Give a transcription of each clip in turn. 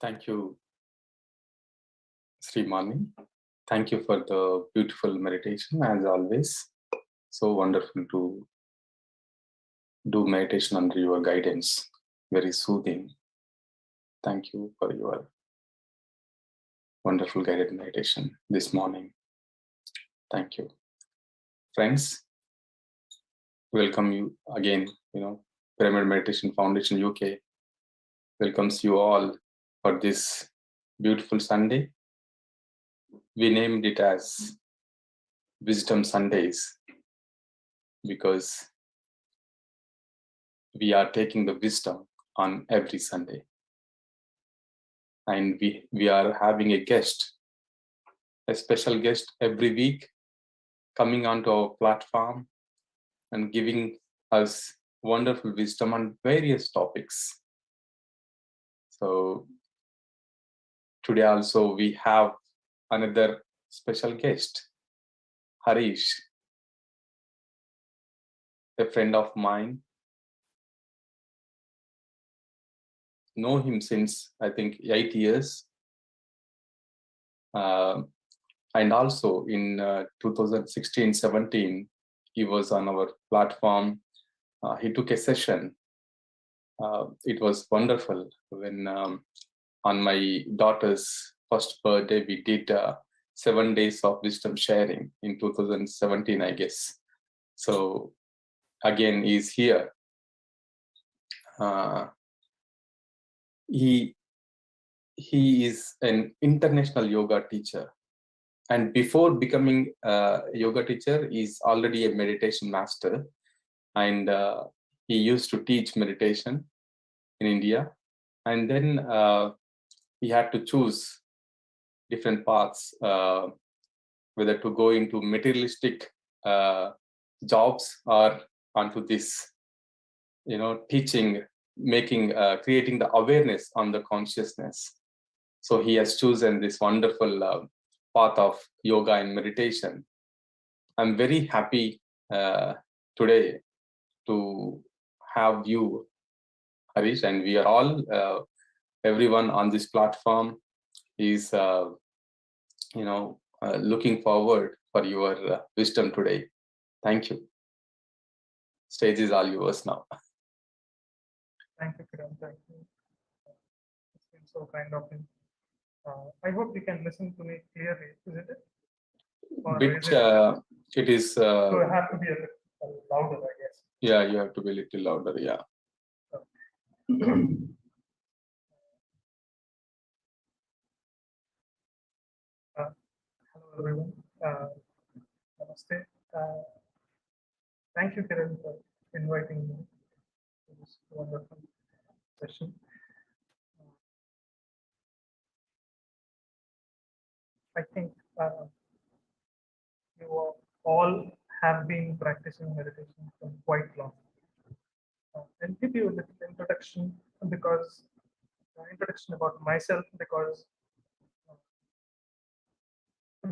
Thank you, Sri Mani. Thank you for the beautiful meditation, as always. So wonderful to do meditation under your guidance. Very soothing. Thank you for your wonderful guided meditation this morning. Thank you. Friends, welcome you again. Pyramid Meditation Foundation UK welcomes you all for this beautiful Sunday. We named it as Wisdom Sundays because we are taking the wisdom on every Sunday. And we are having a guest, a special guest every week coming onto our platform and giving us wonderful wisdom on various topics. So today also we have another special guest, Harish, a friend of mine. Know him since I think 8 years. And also in 2016-17, he was on our platform. He took a session. It was wonderful when on my daughter's first birthday, we did 7 days of wisdom sharing in 2017, I guess. So again, he's here. He is an international yoga teacher. And before becoming a yoga teacher, he's already a meditation master. And he used to teach meditation in India. And then he had to choose different paths, whether to go into materialistic jobs or onto this, teaching, creating the awareness on the consciousness. So he has chosen this wonderful path of yoga and meditation. I'm very happy today to have you, Harish, and we are all, everyone on this platform is, looking forward for your wisdom today. Thank you. Stage is all yours now. Thank you, Kiran. Thank you. It's been so kind of him. I hope you can listen to me clearly, isn't it? Or it is. So I have to be a little louder, I guess. Yeah, you have to be a little louder. Yeah. Hello, everyone. Namaste. Thank you, Kiran, for inviting me to this wonderful session. I think you all have been practicing meditation for quite long. I'll give you a little introduction about myself, because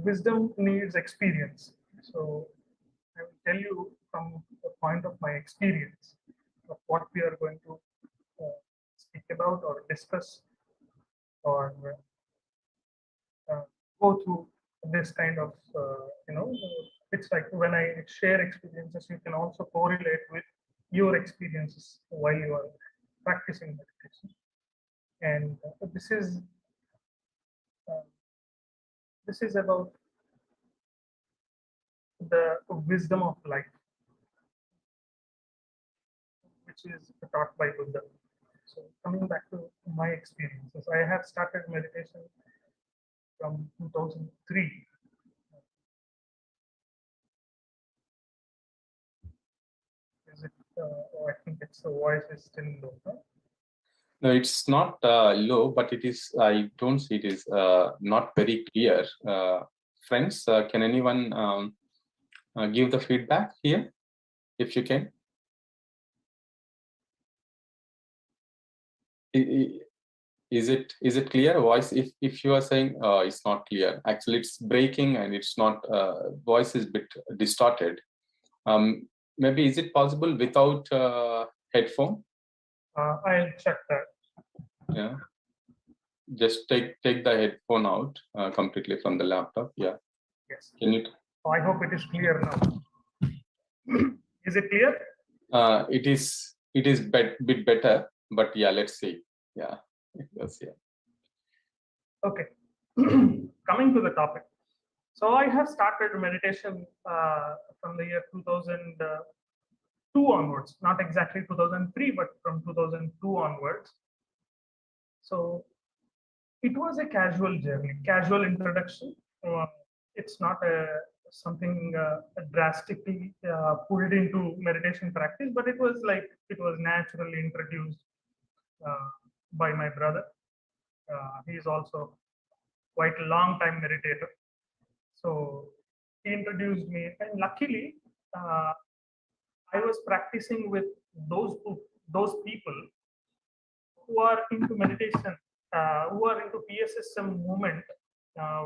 wisdom needs experience. So I will tell you from the point of my experience of what we are going to speak about or discuss or go through this kind of, it's like when I share experiences, you can also correlate with your experiences while you are practicing meditation. And this is about the wisdom of life, which is taught by Buddha. So coming back to my experiences, I have started meditation from 2003. Is it? I think the voice is still low. Huh? No, it's not low, but it is. I don't see it is not very clear. Friends, can anyone give the feedback here, if you can? Is it clear voice? If you are saying it's not clear, actually it's breaking and it's not, voice is a bit distorted. Maybe is it possible without headphone? I'll check that. Yeah, just take the headphone out completely from the laptop. Yeah. Yes. Can you? I hope it is clear now. Is it clear? It is bit better, but yeah, let's see. Yeah. Yes. Yeah. Okay. Coming to the topic. So I have started meditation from the year 2002 onwards, not exactly 2003, but from 2002 onwards. So it was a casual journey, casual introduction. It's not something drastically pulled into meditation practice, but it was naturally introduced uh, by my brother. He is also quite a long time meditator. So he introduced me, and luckily, uh, I was practicing with those people who are into meditation, who are into PSSM movement,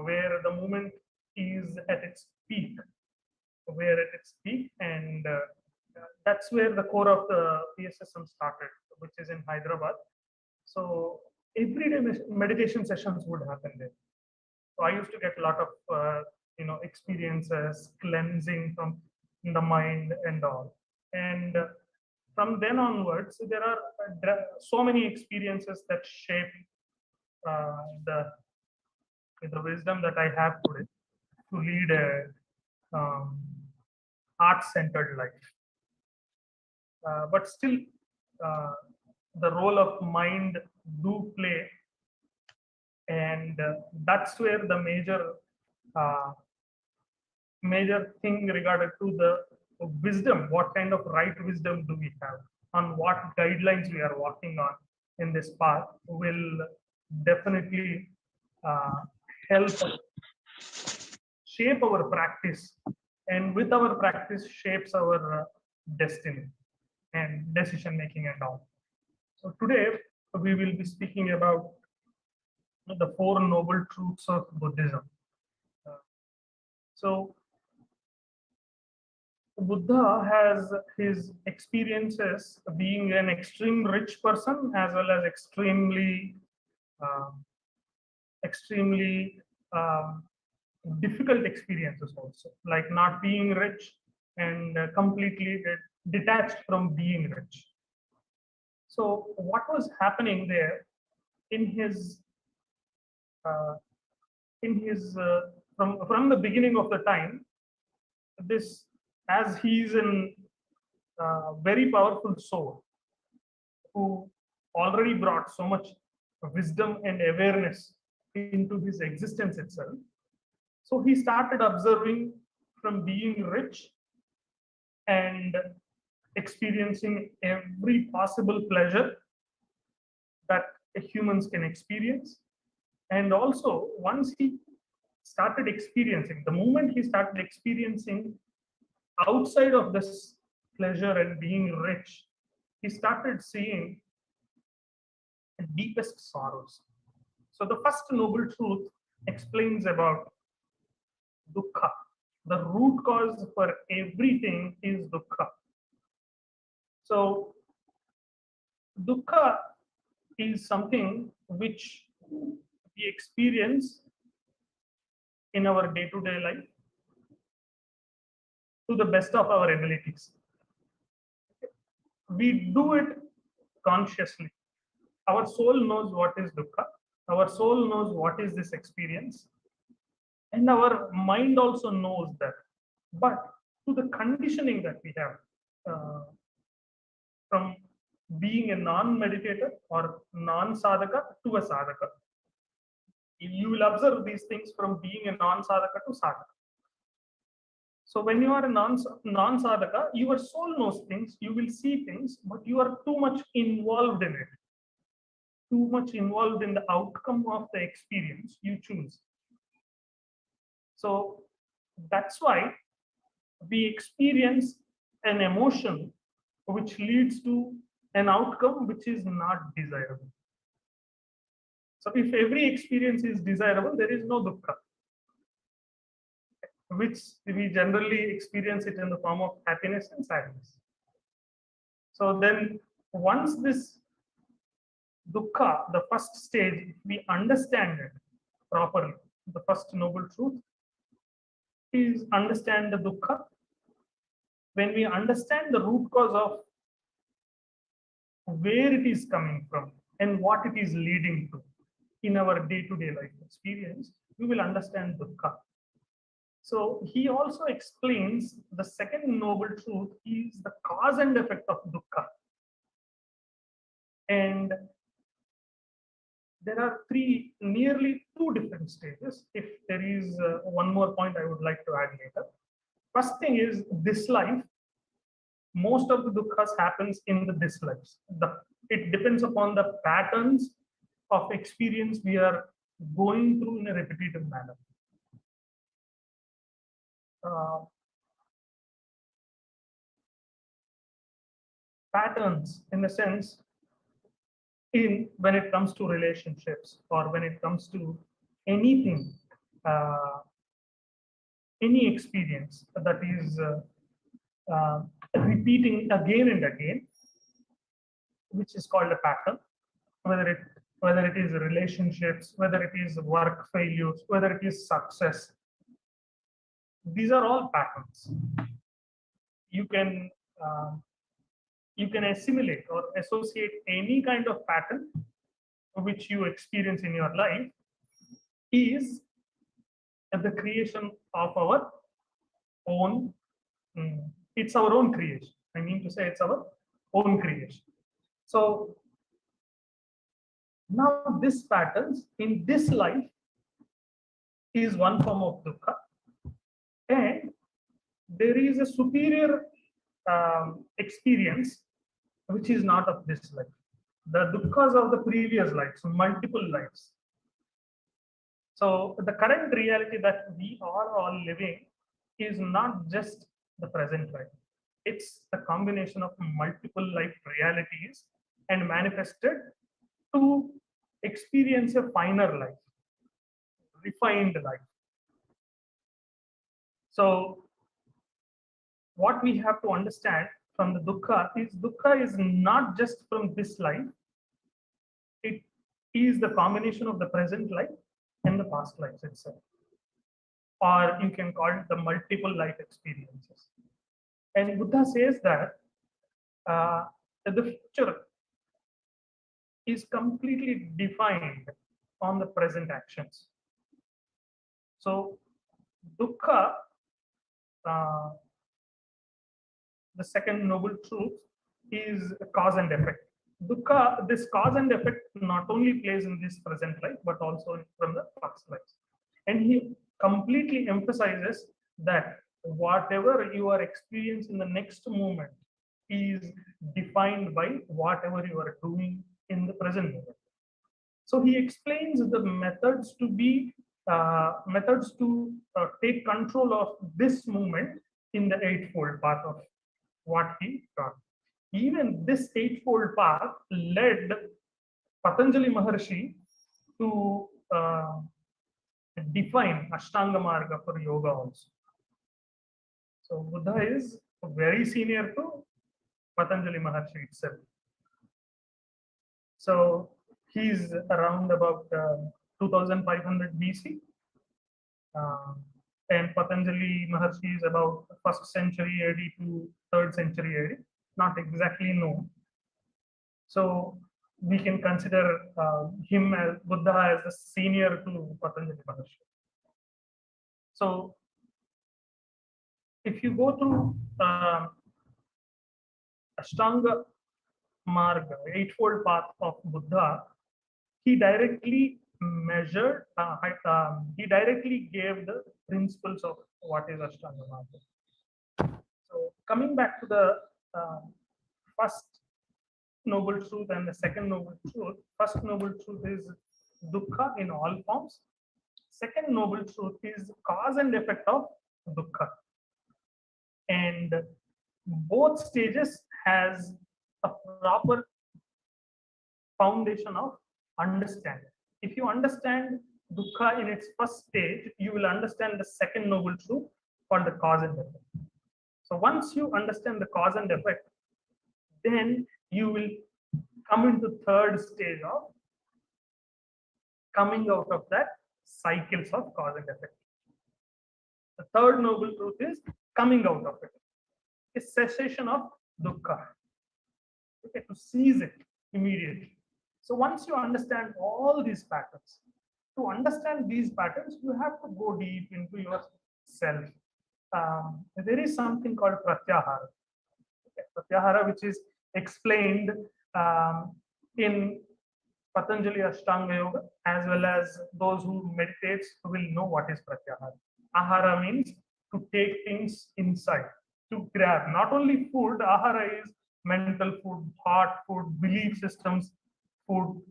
where the movement is at its peak, and that's where the core of the PSSM started, which is in Hyderabad. So everyday meditation sessions would happen there. So I used to get a lot of experiences, cleansing from the mind and all. And from then onwards, there are so many experiences that shape uh, the the wisdom that I have today to lead a heart-centered life. But still, uh, the role of mind do play, and that's where the uh, major thing regarded to the wisdom, what kind of right wisdom do we have, on what guidelines we are walking on in this path, will definitely uh, help shape our practice, and with our practice shapes our destiny and decision making and all. So today we will be speaking about the four noble truths of Buddhism. Uh, so Buddha has his experiences being an extreme rich person, as well as uh, extremely difficult experiences also, like not being rich and completely detached from being rich. So what was happening there in his uh, from the beginning of the time, this, as he's in very powerful soul who already brought so much wisdom and awareness into his existence itself. So he started observing from being rich and experiencing every possible pleasure that humans can experience. And also, once he started experiencing, the moment he started experiencing outside of this pleasure and being rich, he started seeing the deepest sorrows. So the first noble truth explains about dukkha. The root cause for everything is dukkha. So dukkha is something which we experience in our day-to-day life to the best of our abilities. We do it consciously. Our soul knows what is dukkha. Our soul knows what is this experience. And our mind also knows that. But to the conditioning that we have from being a non-meditator or non-sadhaka to a sadhaka, you will observe these things from being a non-sadhaka to sadhaka. So when you are a non-sadhaka, your soul knows things, you will see things, but you are too much involved in it, too much involved in the outcome of the experience you choose. So that's why we experience an emotion which leads to an outcome which is not desirable. So if every experience is desirable, there is no dukkha, which we generally experience it in the form of happiness and sadness. So then once this dukkha, the first stage, we understand it properly. The first noble truth is understand the dukkha. When we understand the root cause of where it is coming from and what it is leading to in our day-to-day life experience, we will understand dukkha. So he also explains the second noble truth is the cause and effect of dukkha. And there are nearly two different stages. If there is one more point I would like to add later. First thing is this life, most of the dukkhas happens in this lives. It depends upon the patterns of experience we are going through in a repetitive manner. Patterns in a sense when it comes to relationships or when it comes to anything, any experience that is repeating again and again, which is called a pattern, whether it is relationships, whether it is work failures, whether it is success. These are all patterns. You can assimilate or associate any kind of pattern which you experience in your life is the creation of our own. It's our own creation. I mean to say it's our own creation. So now this patterns in this life is one form of dukkha, and there is a superior experience which is not of this life. The dukkhas of the previous lives, multiple lives. So the current reality that we are all living is not just the present life. It's a combination of multiple life realities and manifested to experience a finer life, refined life. So what we have to understand from the dukkha is not just from this life. It is the combination of the present life and the past lives itself. Or you can call it the multiple life experiences. And Buddha says that the future is completely defined on the present actions. So dukkha, the second noble truth, is cause and effect. Dukkha, this cause and effect not only plays in this present life, but also from the past lives. And he completely emphasizes that whatever you are experiencing in the next moment is defined by whatever you are doing in the present moment. So he explains the methods to take control of this moment in the eightfold path of what he taught. Even this eightfold path led Patanjali Maharshi to define Ashtanga Marga for yoga also. So Buddha is very senior to Patanjali Maharshi itself. So he's around about 2500 BC. And Patanjali Maharshi is about 1st century AD to 3rd century AD. Not exactly known. So we can consider him as Buddha as a senior to Patanjali Maharshi. So if you go through Ashtanga Marga, eightfold path of Buddha, he directly he directly gave the principles of what is Ashtanga Marga. So coming back to the first noble truth and the second noble truth. First noble truth is dukkha in all forms. Second noble truth is cause and effect of dukkha. And both stages has a proper foundation of understanding. If you understand dukkha in its first stage, you will understand the second noble truth called the cause and effect. So once you understand the cause and effect, then you will come into third stage of coming out of that cycles of cause and effect. The third noble truth is coming out of it. A cessation of dukkha. Okay, to seize it immediately. So once you understand all these patterns, to understand these patterns, you have to go deep into yourself. There is something called pratyahara. Okay, pratyahara, which is explained in Patanjali Ashtanga Yoga, as well as those who meditate will know what is pratyahara. Ahara means to take things inside, to grab. Not only food, ahara is mental food, heart food, belief systems, food.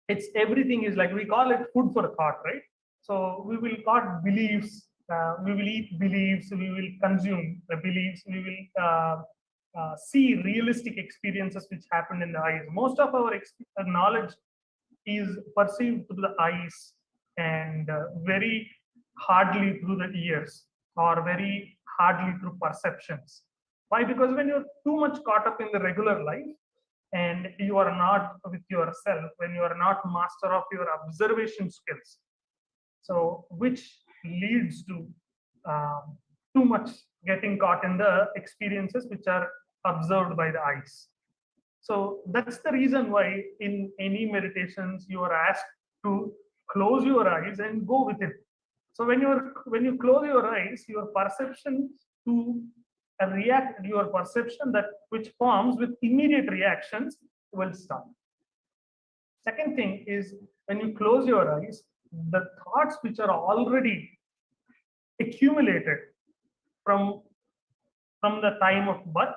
It's everything is like we call it food for thought, right? So we will got beliefs, we will eat beliefs, we will consume the beliefs, we will see realistic experiences which happen in the eyes. Most of our knowledge is perceived through the eyes and very hardly through the ears or very hardly through perceptions. Why? Because when you're too much caught up in the regular life and you are not with yourself, when you are not master of your observation skills, so which leads to too much getting caught in the experiences which are observed by the eyes. So that's the reason why in any meditations you are asked to close your eyes and go with it. So when you close your eyes, your perception to react, your perception that which forms with immediate reactions will stop. Second thing is when you close your eyes, the thoughts which are already accumulated from the time of birth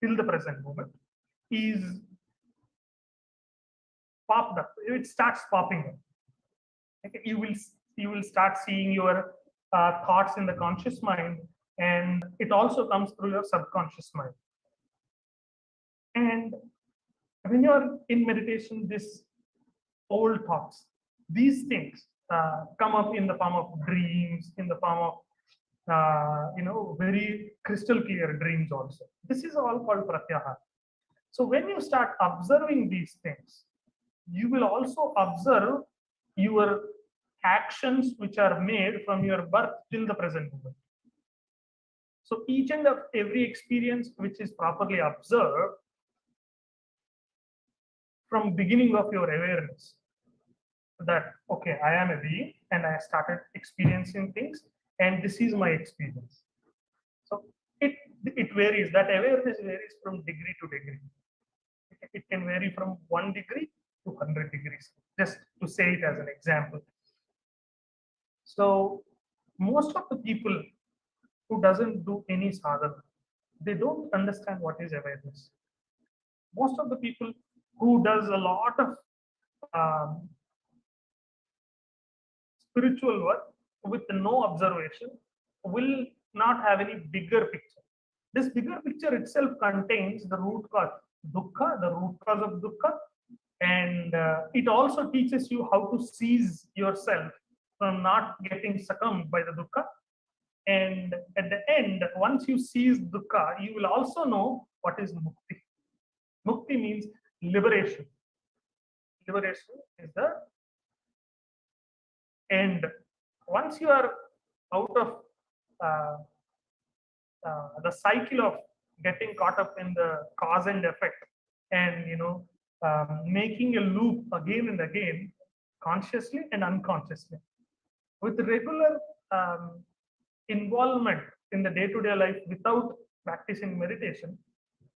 till the present moment is popped up. It starts popping up. Okay, you will start seeing your thoughts in the conscious mind, and it also comes through your subconscious mind. And when you're in meditation, this old thoughts, these things come up in the form of dreams, in the form of very crystal clear dreams also. This is all called pratyahara. So when you start observing these things, you will also observe your actions which are made from your birth till the present moment. So each and every experience which is properly observed from beginning of your awareness, that okay, I am a being and I started experiencing things and this is my experience. So it varies. That awareness varies from degree to degree. It can vary from 1 degree to 100 degrees, just to say it as an example. So most of the people who doesn't do any sadhana, they don't understand what is awareness. Most of the people who does a lot of spiritual work with no observation will not have any bigger picture. This bigger picture itself contains the root cause dukkha, the root cause of dukkha, and it also teaches you how to seize yourself from not getting succumbed by the dukkha. And at the end, once you seize dukkha, you will also know what is mukti. Mukti means liberation. Liberation is the end. Once you are out of the cycle of getting caught up in the cause and effect, and making a loop again and again, consciously and unconsciously, with regular involvement in the day-to-day life without practicing meditation,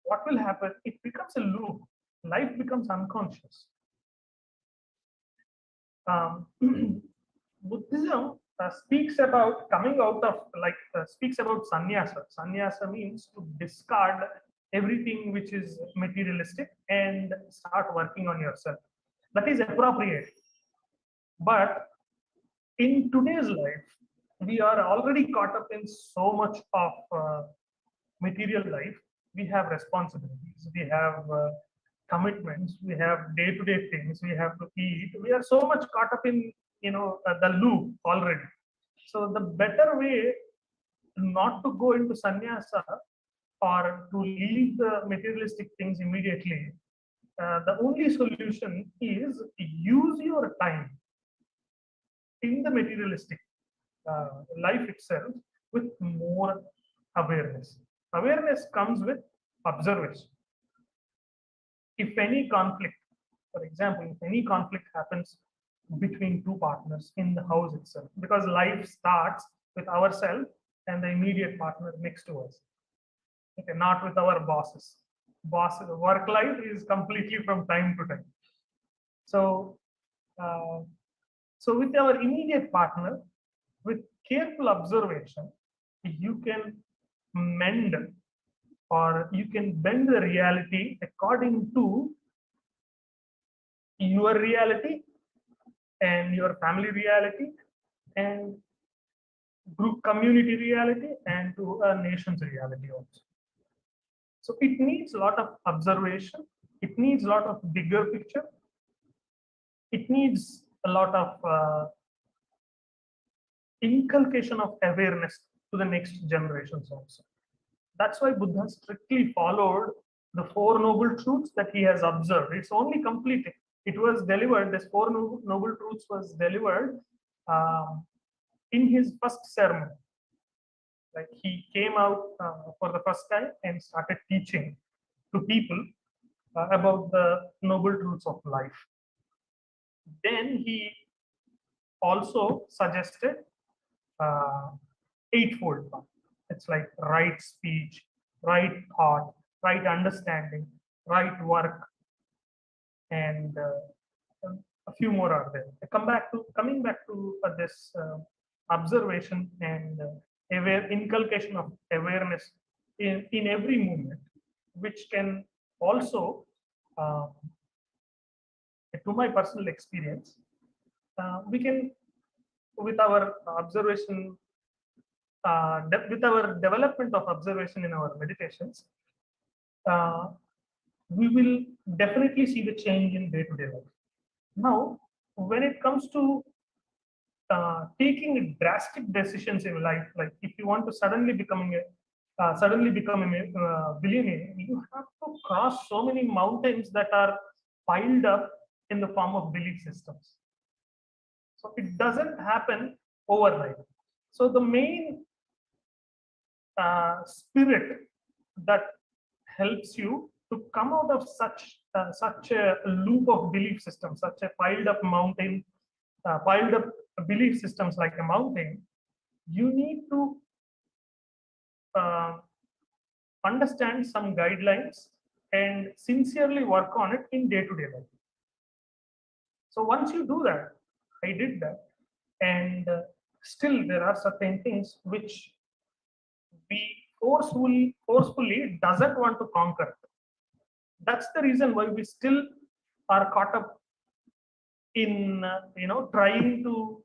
what will happen? It becomes a loop. Life becomes unconscious. Buddhism speaks about coming out of, speaks about sannyasa. Sannyasa means to discard everything which is materialistic and start working on yourself. That is appropriate. But in today's life, we are already caught up in so much of material life. We have responsibilities, we have commitments, we have day-to-day things, we have to eat. We are so much caught up in the loop already. So the better way not to go into sannyasa or to leave the materialistic things immediately the only solution is use your time in the materialistic life itself with more awareness. Awareness comes with observation. If any conflict, for example, if any conflict happens between two partners in the house itself, because life starts with ourselves and the immediate partner next to us, okay, not with our bosses. Work life is completely from time to time. So, uh, so with our immediate partner, with careful observation, you can mend or you can bend the reality according to your reality and your family reality and group community reality and to a nation's reality also. So it needs a lot of observation. It needs a lot of bigger picture. It needs a lot of inculcation of awareness to the next generations also. That's why Buddha strictly followed the Four Noble Truths that he has observed. It's only completed. It was delivered, this Four Noble Truths was delivered in his first sermon. Like he came out for the first time and started teaching to people about the noble truths of life. Then he also suggested uh, eightfold path. It's like right speech, right thought, right understanding, right work, and a few more are there. Coming back to this observation and inculcation of awareness in every movement, which can also, to my personal experience, we can, with our observation, with our development of observation in our meditations, uh, we will definitely see the change in day-to-day life. Now, when it comes to taking drastic decisions in life, like if you want to suddenly become a billionaire, you have to cross so many mountains that are piled up in the form of belief systems. So it doesn't happen overnight. So the main spirit that helps you to come out of such a loop of belief systems, such a piled up belief systems like a mountain, you need to uh, understand some guidelines and sincerely work on it in day-to-day life. So once you do that, I did that, and still there are certain things which we forcefully doesn't want to conquer. That's the reason why we still are caught up in trying to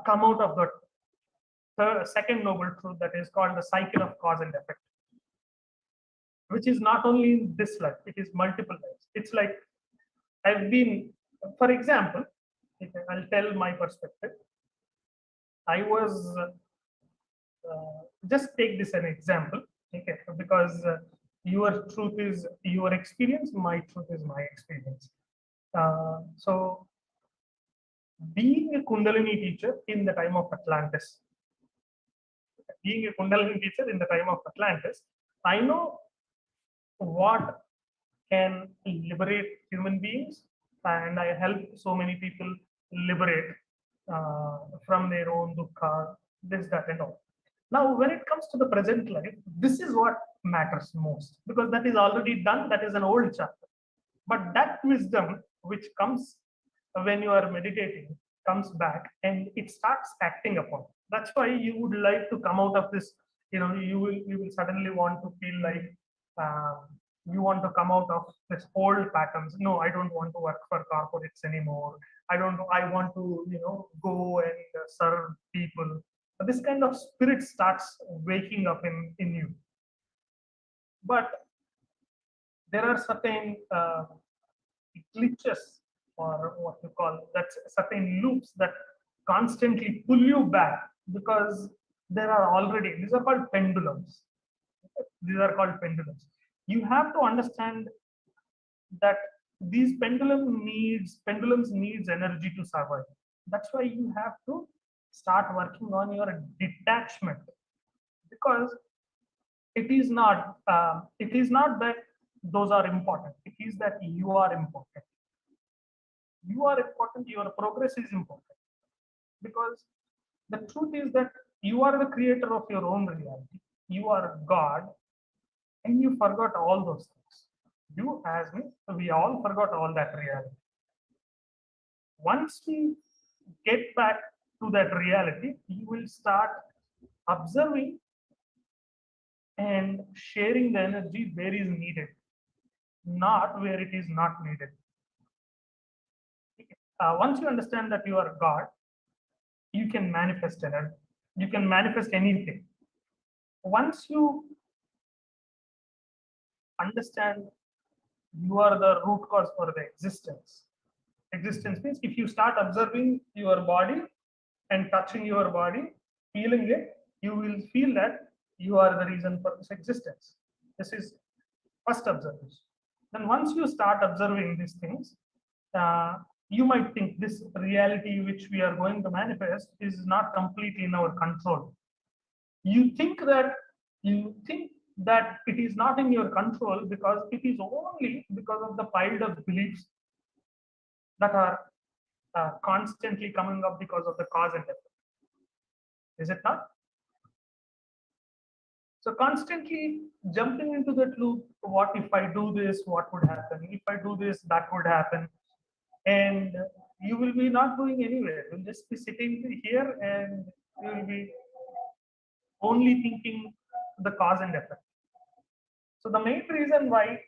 come out of the second noble truth, that is called the cycle of cause and effect, which is not only in this life, it is multiple lives. It's like I've been, for example, I'll tell my perspective. I was just take this an example, okay? Because your truth is your experience, my truth is my experience. So, being a Kundalini teacher in the time of Atlantis, I know what can liberate human beings, and I help so many people liberate from their own dukkha, this, that, and all. Now, when it comes to the present life, this is what matters most, because that is already done, that is an old chapter. But that wisdom which comes when you are meditating comes back and it starts acting upon. That's why you would like to come out of this, you will suddenly want to feel like you want to come out of this old patterns. No, I don't want to work for corporates anymore. I want to, go and serve people. This kind of spirit starts waking up in you. But there are certain glitches, or what you call, that's certain loops that constantly pull you back, because there are already, these are called pendulums. These are called pendulums. You have to understand that these pendulums needs energy to survive. That's why you have to start working on your detachment, because it is not that those are important. It is that you are important. You are important. Your progress is important, because the truth is that you are the creator of your own reality. You are God, and you forgot all those things. You, as me, we all forgot all that reality. Once we get back to that reality, you will start observing and sharing the energy where is needed, not where it is not needed. Once you understand that you are God, you can manifest energy. You can manifest anything. Once you understand you are the root cause for the existence. Existence means if you start observing your body and touching your body, feeling it, you will feel that you are the reason for this existence. This is first observation. Then once you start observing these things, you might think this reality which we are going to manifest is not completely in our control. You think that it is not in your control because it is only because of the piled up beliefs that are constantly coming up because of the cause and effect. Is it not? So constantly jumping into that loop, what if I do this, what would happen? If I do this, that would happen. And you will be not going anywhere. You'll just be sitting here and you will be only thinking the cause and effect. So the main reason why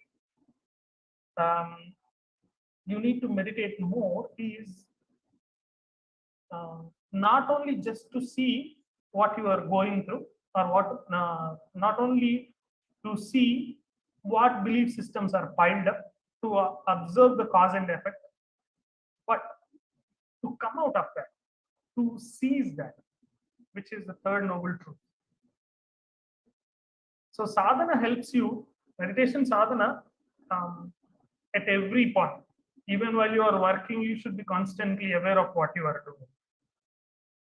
um, you need to meditate more is not only just to see what you are going through, or what not only to see what belief systems are piled up, to observe the cause and effect, but to come out of that, to seize that, which is the third noble truth. So sadhana helps you, meditation sadhana, at every point. Even while you are working, you should be constantly aware of what you are doing.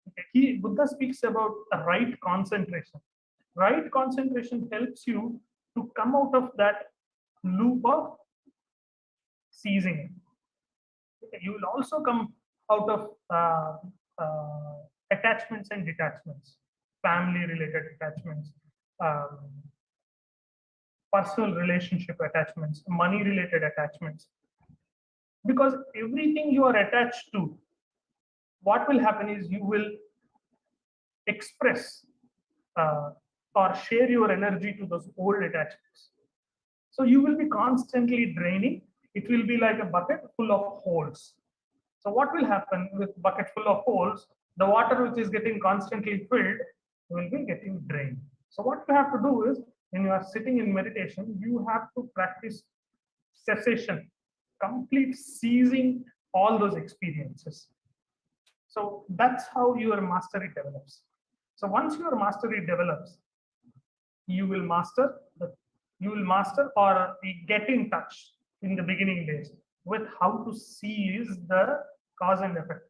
Okay. Buddha speaks about the right concentration. Right concentration helps you to come out of that loop of seizing it. Okay. You will also come out of attachments and detachments, family related attachments, um, personal relationship attachments, money related attachments. Because everything you are attached to, what will happen is you will express or share your energy to those old attachments. So you will be constantly draining. It will be like a bucket full of holes. So what will happen with bucket full of holes? The water which is getting constantly filled will be getting drained. So what you have to do is, when you are sitting in meditation, you have to practice cessation, complete ceasing all those experiences. So that's how your mastery develops. So once your mastery develops, you will master or get in touch in the beginning days with how to seize the cause and effect.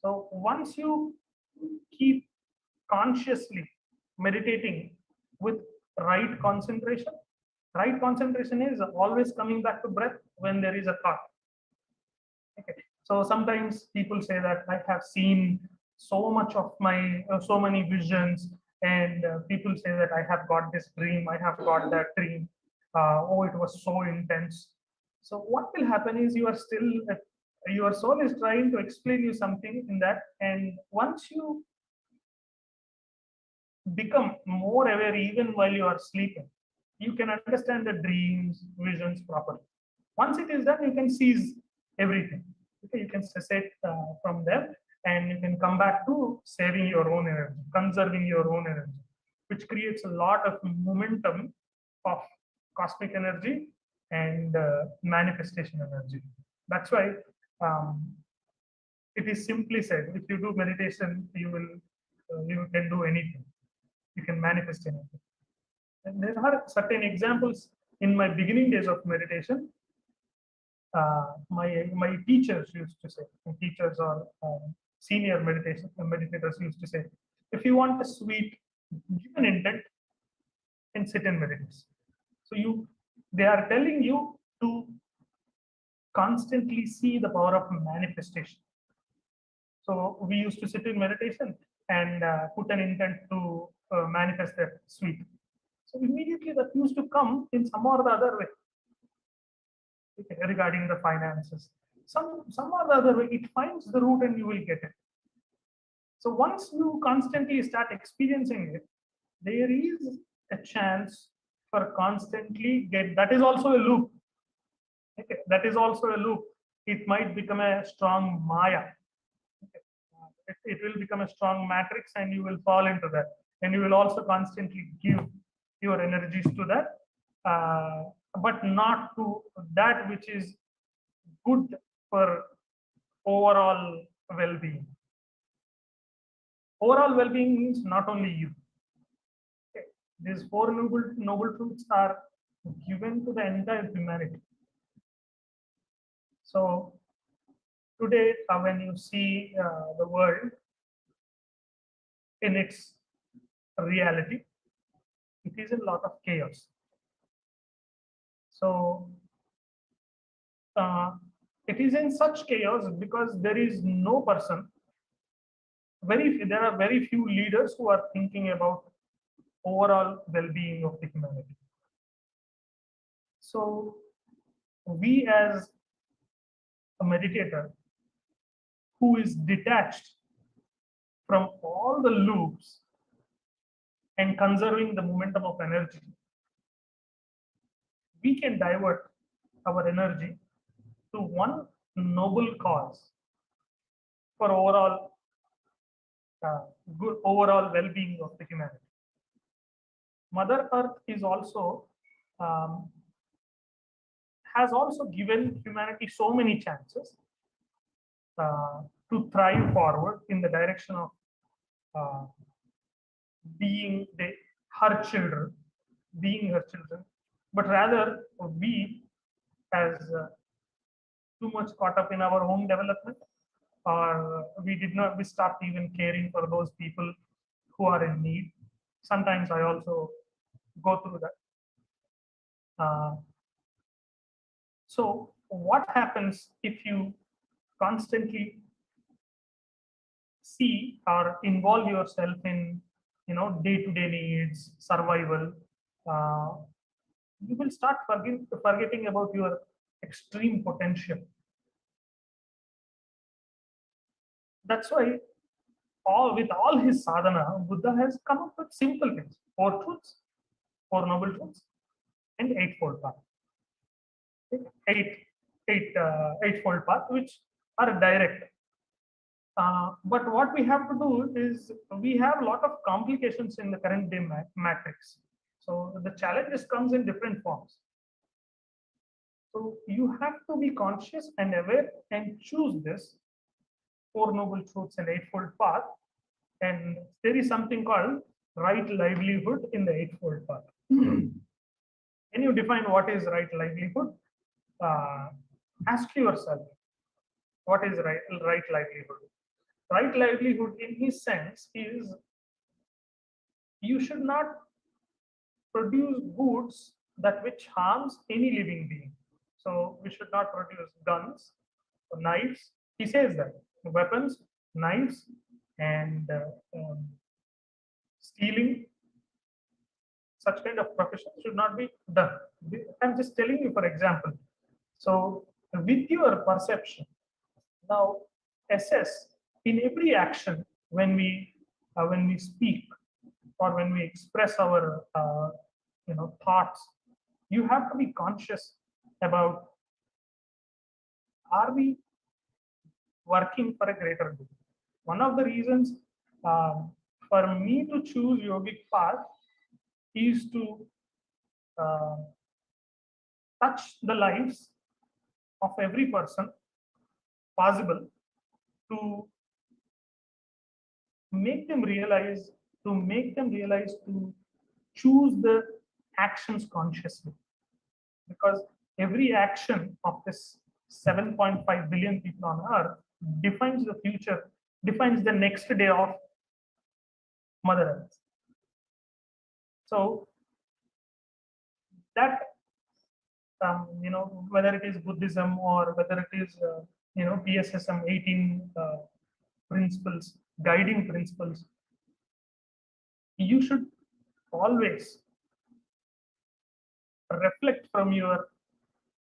So once you keep consciously meditating with right concentration is always coming back to breath when there is a thought. Okay. So sometimes people say that I have seen so much of my so many visions, and people say that I have got this dream, I have got that dream. Oh, it was so intense. So what will happen is you are still your soul is trying to explain you something in that, and once you become more aware even while you are sleeping, you can understand the dreams, visions properly. Once it is done, you can seize everything. Okay, you can cessate from there, and you can come back to saving your own energy, conserving your own energy, which creates a lot of momentum of cosmic energy and manifestation energy. That's why it is simply said, if you do meditation, you can do anything. You can manifest anything. And there are certain examples in my beginning days of meditation. my teachers used to say, my teachers or senior meditators used to say, if you want a sweet, give an intent and sit in meditation. So they are telling you to constantly see the power of manifestation. So we used to sit in meditation and put an intent to manifest that sweet. So immediately that used to come in some or the other way, okay, regarding the finances. Some or the other way, it finds the root and you will get it. So once you constantly start experiencing it, there is a chance for constantly get. That is also a loop. Okay, that is also a loop. It might become a strong Maya. Okay. It will become a strong matrix and you will fall into that. And you will also constantly give your energies to that, but not to that which is good for overall well-being. Overall well-being means not only you. Okay. These four noble truths are given to the entire humanity. So today, when you see the world in its reality, it is a lot of chaos. So it is in such chaos because there is no person. There are very few leaders who are thinking about overall well-being of the humanity. So we as a meditator who is detached from all the loops and conserving the momentum of energy, we can divert our energy to one noble cause for good overall well-being of the humanity. Mother Earth is also um, has also given humanity so many chances to thrive forward in the direction of uh, being her children, but rather we as too much caught up in our own development, or we stopped even caring for those people who are in need. Sometimes I also go through that. So what happens if you constantly see or involve yourself in day-to-day needs, survival? You will start forgetting about your extreme potential. That's why with all his sadhana, Buddha has come up with simple things: four truths, four noble truths, and eightfold path. Eightfold path, which are direct. But what we have to do is we have a lot of complications in the current day matrix. So the challenges comes in different forms. So you have to be conscious and aware and choose this four noble truths and eightfold path. And there is something called right livelihood in the eightfold path. Can you define what is right livelihood? Ask yourself, what is right livelihood? Right livelihood, in his sense, is you should not produce goods that which harms any living being. So we should not produce guns or knives. He says that weapons, knives, and stealing, such kind of professions should not be done. I'm just telling you, for example. So with your perception, now assess in every action when we speak or when we express our thoughts, you have to be conscious about, are we working for a greater good? One of the reasons for me to choose yogic path is to uh, touch the lives of every person possible, to make them realize to choose the actions consciously, because every action of this 7.5 billion people on Earth defines the future, defines the next day of Mother Earth. So that whether it is Buddhism or whether it is PSSM 18 principles, guiding principles, you should always reflect from your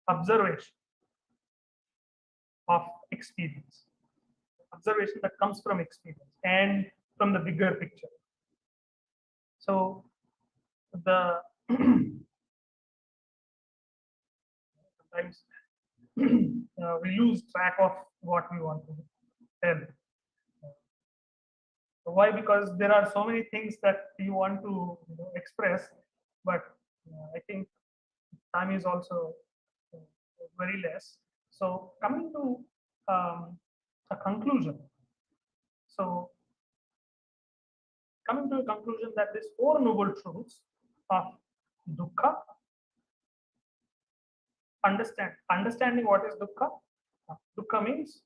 observation of experience, observation that comes from experience and from the bigger picture. So the sometimes we lose track of what we want to tell. Why? Because there are so many things that you want to express, but I think time is also very less. So coming to a conclusion. So coming to a conclusion that these four noble truths of dukkha, understanding what is dukkha. Dukkha means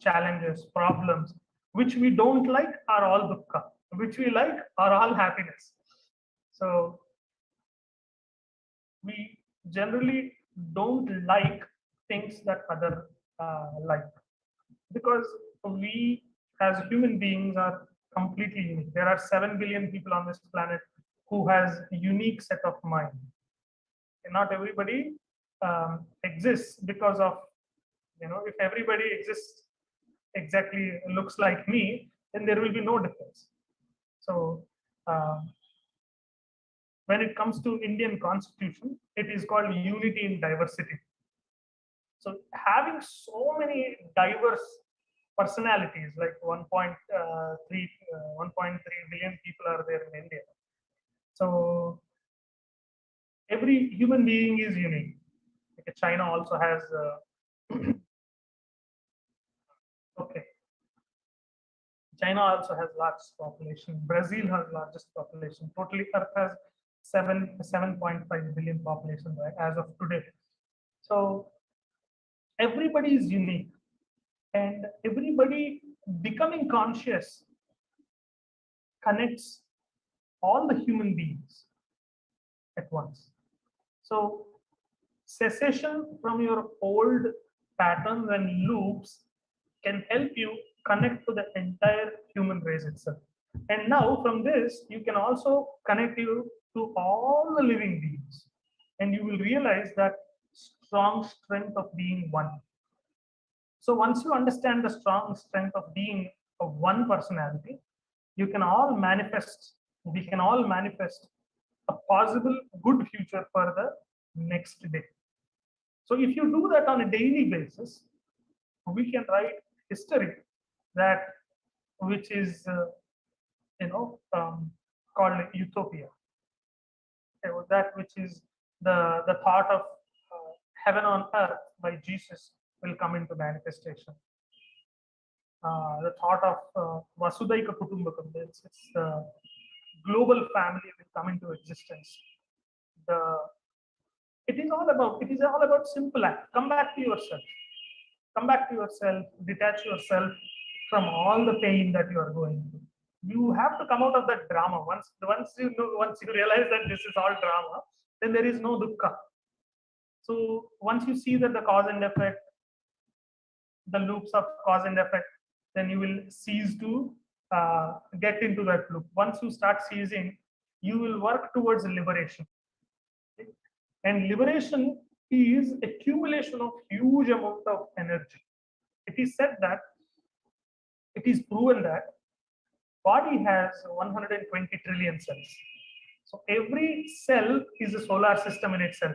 challenges, problems, which we don't like are all dukkha, which we like are all happiness. So we generally don't like things that other like, because we as human beings are completely unique. There are 7 billion people on this planet who has a unique set of mind. And not everybody exists because of, if everybody exists exactly looks like me, then there will be no difference. So when it comes to Indian constitution, it is called unity in diversity. So having so many diverse personalities, like 1.3 billion people are there in India. So every human being is unique. Like China also has okay. China also has largest population. Brazil has largest population. Totally, Earth has 7.5 billion population, right, as of today. So everybody is unique, and everybody becoming conscious connects all the human beings at once. So cessation from your old patterns and loops can help you connect to the entire human race itself. And now from this, you can also connect you to all the living beings. And you will realize that strong strength of being one. So once you understand the strong strength of being of one personality, you can all manifest, we can all manifest a possible good future for the next day. So if you do that on a daily basis, we can write history that which is called utopia. That which is the thought of heaven on earth by Jesus will come into manifestation. The thought of Vasudaika Kutumbakam, it's global family will come into existence. It is all about simple act. Come back to yourself. Come back to yourself. Detach yourself from all the pain that you are going through. You have to come out of that drama. Once you realize that this is all drama, then there is no dukkha. So once you see that the cause and effect, the loops of cause and effect, then you will cease to get into that loop. Once you start ceasing, you will work towards liberation. Okay? And liberation is accumulation of huge amount of energy. It is said that, it is proven that body has 120 trillion cells. So every cell is a solar system in itself.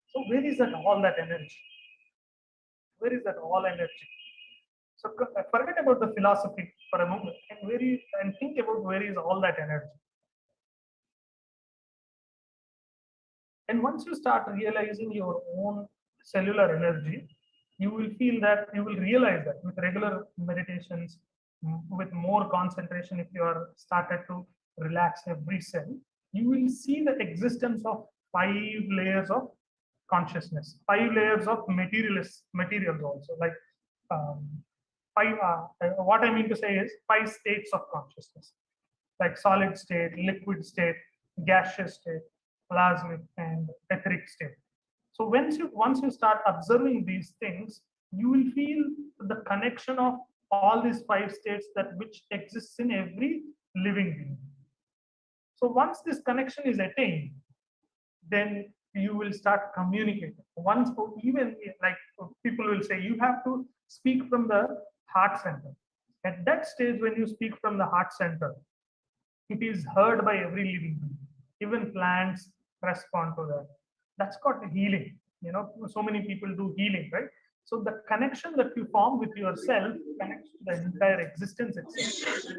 So where is that all that energy? Where is that all energy? So forget about the philosophy for a moment and think about where is all that energy. And once you start realizing your own cellular energy, you will realize that with regular meditations, with more concentration, if you are started to relax every cell, you will see the existence of 5 layers of consciousness, 5 layers of materials also, like um, five. What I mean to say is 5 states of consciousness, like solid state, liquid state, gaseous state, plasmic, and etheric state. So once you start observing these things, you will feel the connection of all these 5 states that which exists in every living being. So once this connection is attained, then you will start communicating. Once, even like people will say, you have to speak from the heart center. At that stage, when you speak from the heart center, it is heard by every living being. Even plants respond to that. That's called healing. You know, so many people do healing, right? So the connection that you form with yourself connects to the entire existence itself.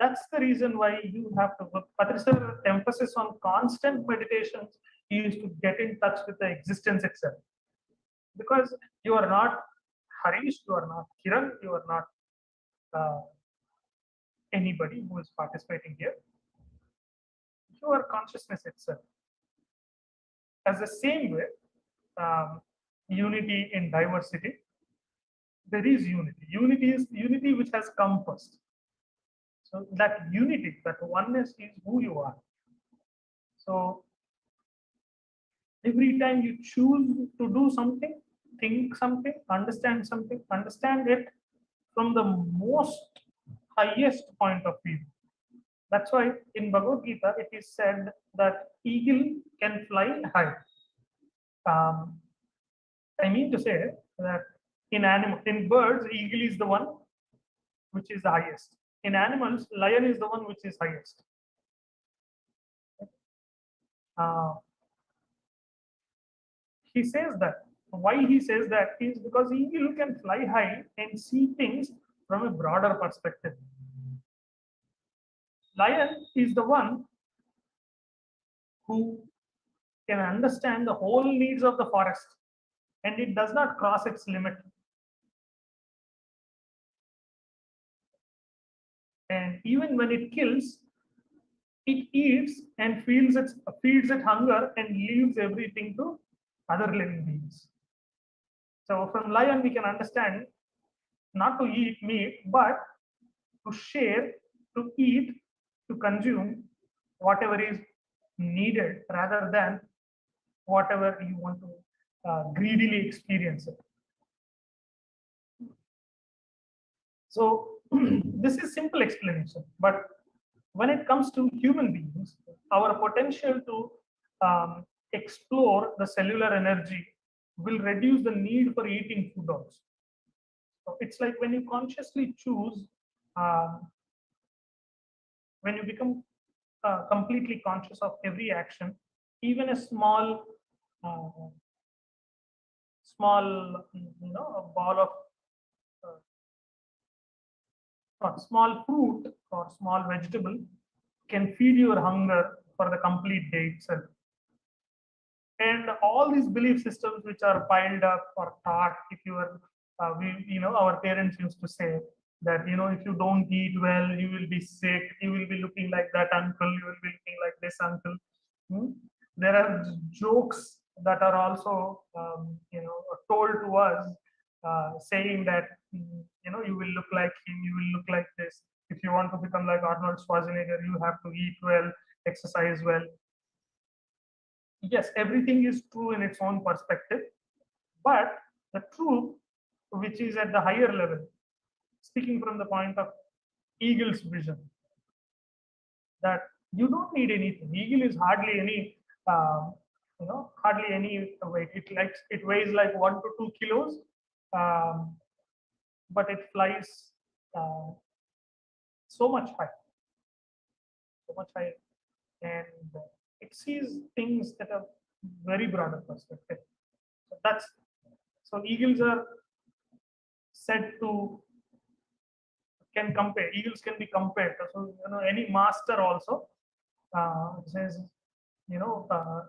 That's the reason why you have to work. Patricia emphasis on constant meditations is to get in touch with the existence itself. Because you are not Harish, you are not Kiran, you are not anybody who is participating here. You are consciousness itself. As the same way, unity in diversity, there is unity. Unity is unity which has come first. So that unity, that oneness is who you are. So every time you choose to do something, think something, understand it from the most highest point of view. That's why in Bhagavad Gita it is said that eagle can fly high. I mean to say that in birds, eagle is the one which is the highest. In animals, lion is the one which is highest. He says that. Why he says that is because eagle can fly high and see things from a broader perspective. Lion is the one who can understand the whole needs of the forest, and it does not cross its limit. And even when it kills, it eats and feeds its hunger and leaves everything to other living beings. So from lion we can understand not to eat meat, but to share, to eat, to consume whatever is needed rather than whatever you want to greedily experience it. So this is simple explanation, but when it comes to human beings, our potential to explore the cellular energy will reduce the need for eating food also. So it's like when you consciously choose, when you become completely conscious of every action, even a small, a ball of or small fruit or small vegetable can feed your hunger for the complete day itself. And all these belief systems which are piled up or taught, if you are, our parents used to say that, if you don't eat well, you will be sick, you will be looking like that uncle, you will be looking like this uncle. There are jokes that are also, told to us, saying that, you will look like him, you will look like this. If you want to become like Arnold Schwarzenegger, you have to eat well, exercise well. Yes, everything is true in its own perspective, but the truth, which is at the higher level, speaking from the point of eagle's vision, that you don't need anything. Eagle is hardly any, hardly any weight. It weighs like 1 to 2 kilos, but it flies so much high, and it sees things at a very broader perspective. So eagles are said to eagles can be compared. So any master also says,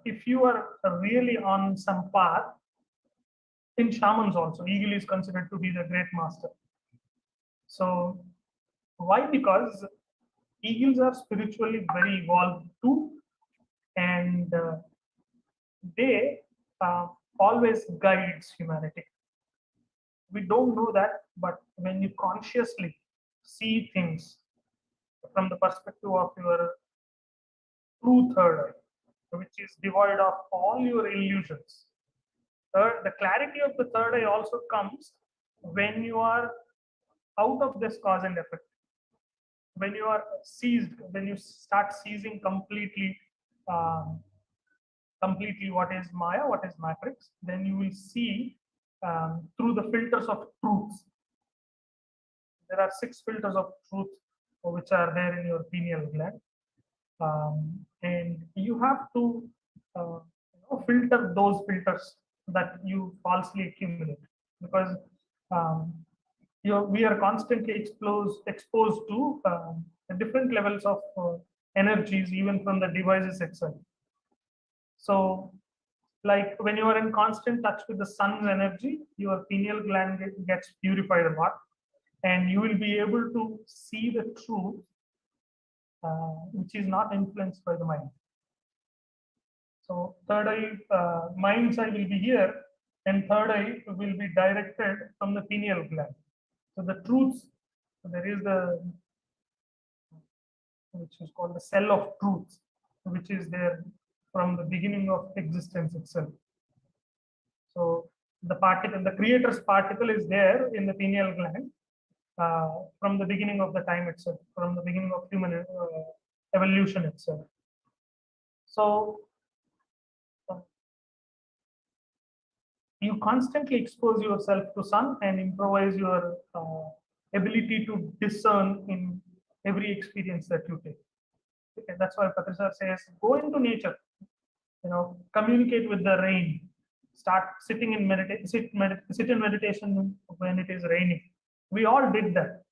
if you are really on some path, in shamans also, eagle is considered to be the great master. So why? Because eagles are spiritually very evolved too, and they always guides humanity. We don't know that, but when you consciously see things from the perspective of your true third eye, which is devoid of all your illusions. The clarity of the third eye also comes when you are out of this cause and effect. When you are seized, when you start seizing um, completely what is Maya, what is Matrix, then you will see through the filters of truths. There are 6 filters of truth which are there in your pineal gland, and you have to filter those filters that you falsely accumulate, because um, we are constantly exposed to different levels of energies, even from the devices itself. So, like when you are in constant touch with the sun's energy, your pineal gland gets purified a lot, and you will be able to see the truth, which is not influenced by the mind. So, third eye, mind's eye will be here, and third eye will be directed from the pineal gland. So, the truths, there is the which is called the cell of truth, which is there from the beginning of existence itself. So the particle, the creator's particle is there in the pineal gland from the beginning of the time itself, from the beginning of human evolution itself. So you constantly expose yourself to sun and improvise your ability to discern in every experience that you take. Okay, that's why Patricia says, go into nature, communicate with the rain, start sitting in sit in meditation when it is raining. We all did that.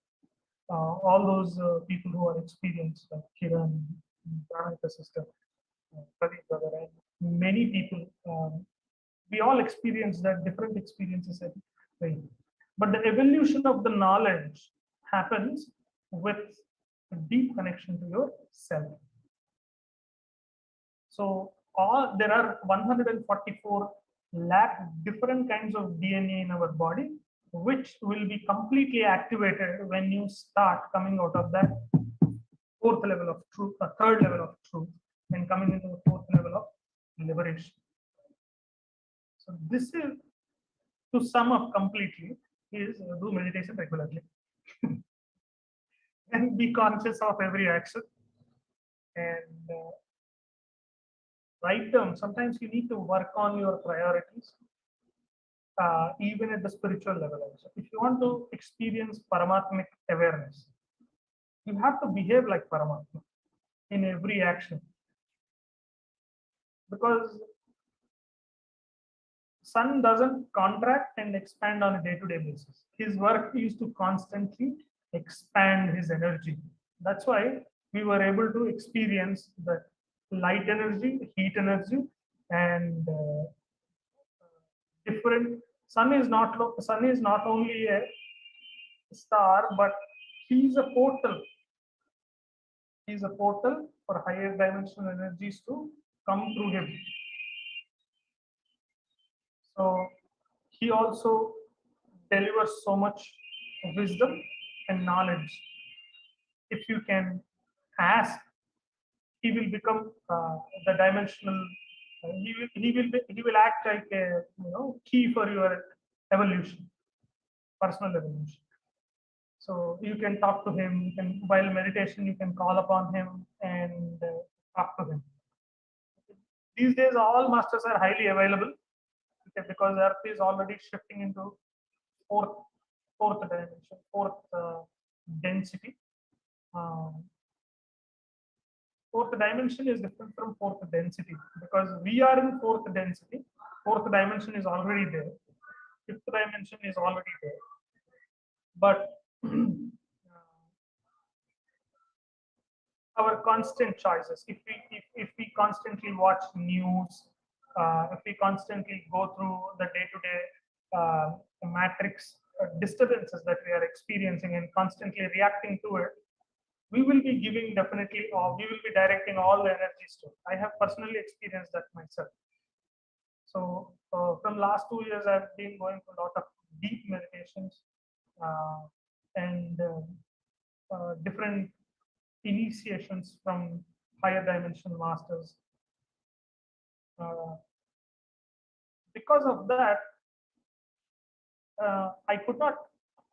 All those people who are experienced, like Kiran, Pranayaka sister, Pradeep brother, and many people, we all experience that, different experiences at rain. But the evolution of the knowledge happens with a deep connection to yourself. So there are 144 lakh different kinds of DNA in our body, which will be completely activated when you start coming out of that fourth level of truth, a third level of truth, and coming into the fourth level of liberation. So this is, to sum up completely, is do meditation regularly and be conscious of every action, and write down. Sometimes you need to work on your priorities, even at the spiritual level also. If you want to experience Paramatmic awareness, you have to behave like Paramatma in every action. Because sun doesn't contract and expand on a day-to-day basis. His work is to constantly expand his energy. That's why we were able to experience the light energy, heat energy, and different. Sun is not only a star, but he's a portal. He's a portal for higher dimensional energies to come through him. So he also delivers so much wisdom and knowledge. If you can ask, he will become the dimensional. He will act like a key for your evolution, personal evolution. So you can talk to him. You can, while meditation, you can call upon him and talk to him. These days, all masters are highly available, okay, because Earth is already shifting into fourth dimension, fourth density. Fourth dimension is different from fourth density, because we are in fourth density. Fourth dimension is already there. Fifth dimension is already there. But our constant choices, if we constantly watch news, if we constantly go through the day-to-day matrix disturbances that we are experiencing and constantly reacting to it, we will be giving definitely, or we will be directing all the energies to it. I have personally experienced that myself. From last 2 years, I've been going to a lot of deep meditations and different initiations from higher dimensional masters. Because of that, I could not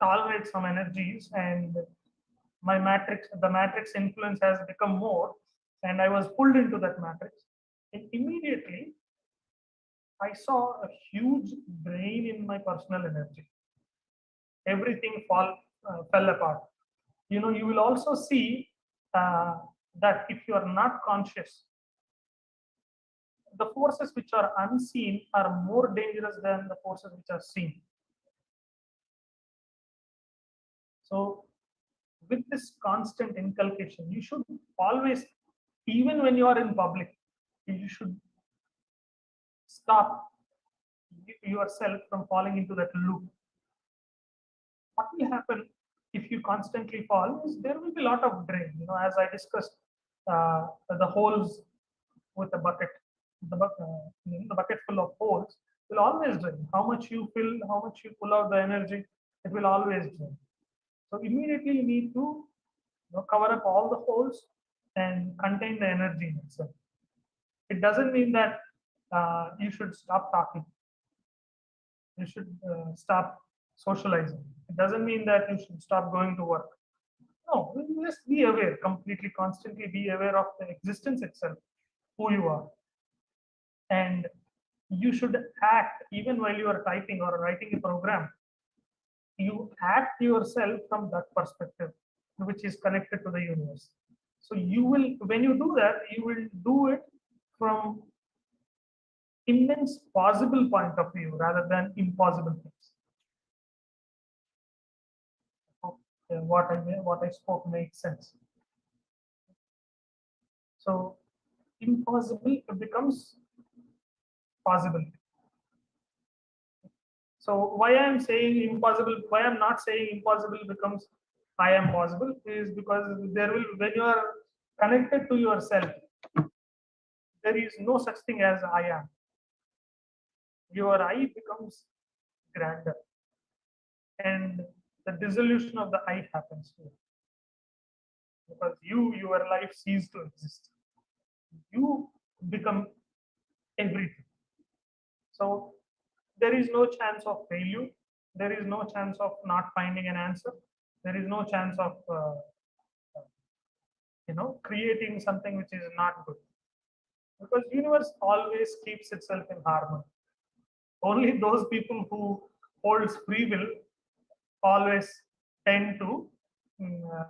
tolerate some energies, and the matrix influence has become more, and I was pulled into that matrix. And immediately, I saw a huge drain in my personal energy. Everything fell apart. You will also see that if you are not conscious, the forces which are unseen are more dangerous than the forces which are seen. So, with this constant inculcation, you should always, even when you are in public, you should stop yourself from falling into that loop. What will happen if you constantly fall is there will be a lot of drain. As I discussed, the holes with the bucket, the bucket full of holes will always drain. How much you fill, how much you pull out the energy, it will always drain. So immediately you need to cover up all the holes and contain the energy in itself. It doesn't mean that you should stop talking. You should stop socializing. It doesn't mean that you should stop going to work. No, just be aware, completely, constantly be aware of the existence itself, who you are. And you should act even while you are typing or writing a program. You act yourself from that perspective, which is connected to the universe. So you will, when you do that, you will do it from immense possible point of view rather than impossible things. What I spoke makes sense. So impossible becomes possible. So why I'm saying impossible, why I'm not saying impossible becomes I am possible is because there will, when you are connected to yourself, there is no such thing as I am. Your I becomes grander, and the dissolution of the I happens here. Because your life ceases to exist. You become everything. So there is no chance of failure. There is no chance of not finding an answer. There is no chance of creating something which is not good. Because universe always keeps itself in harmony. Only those people who holds free will always tend to uh,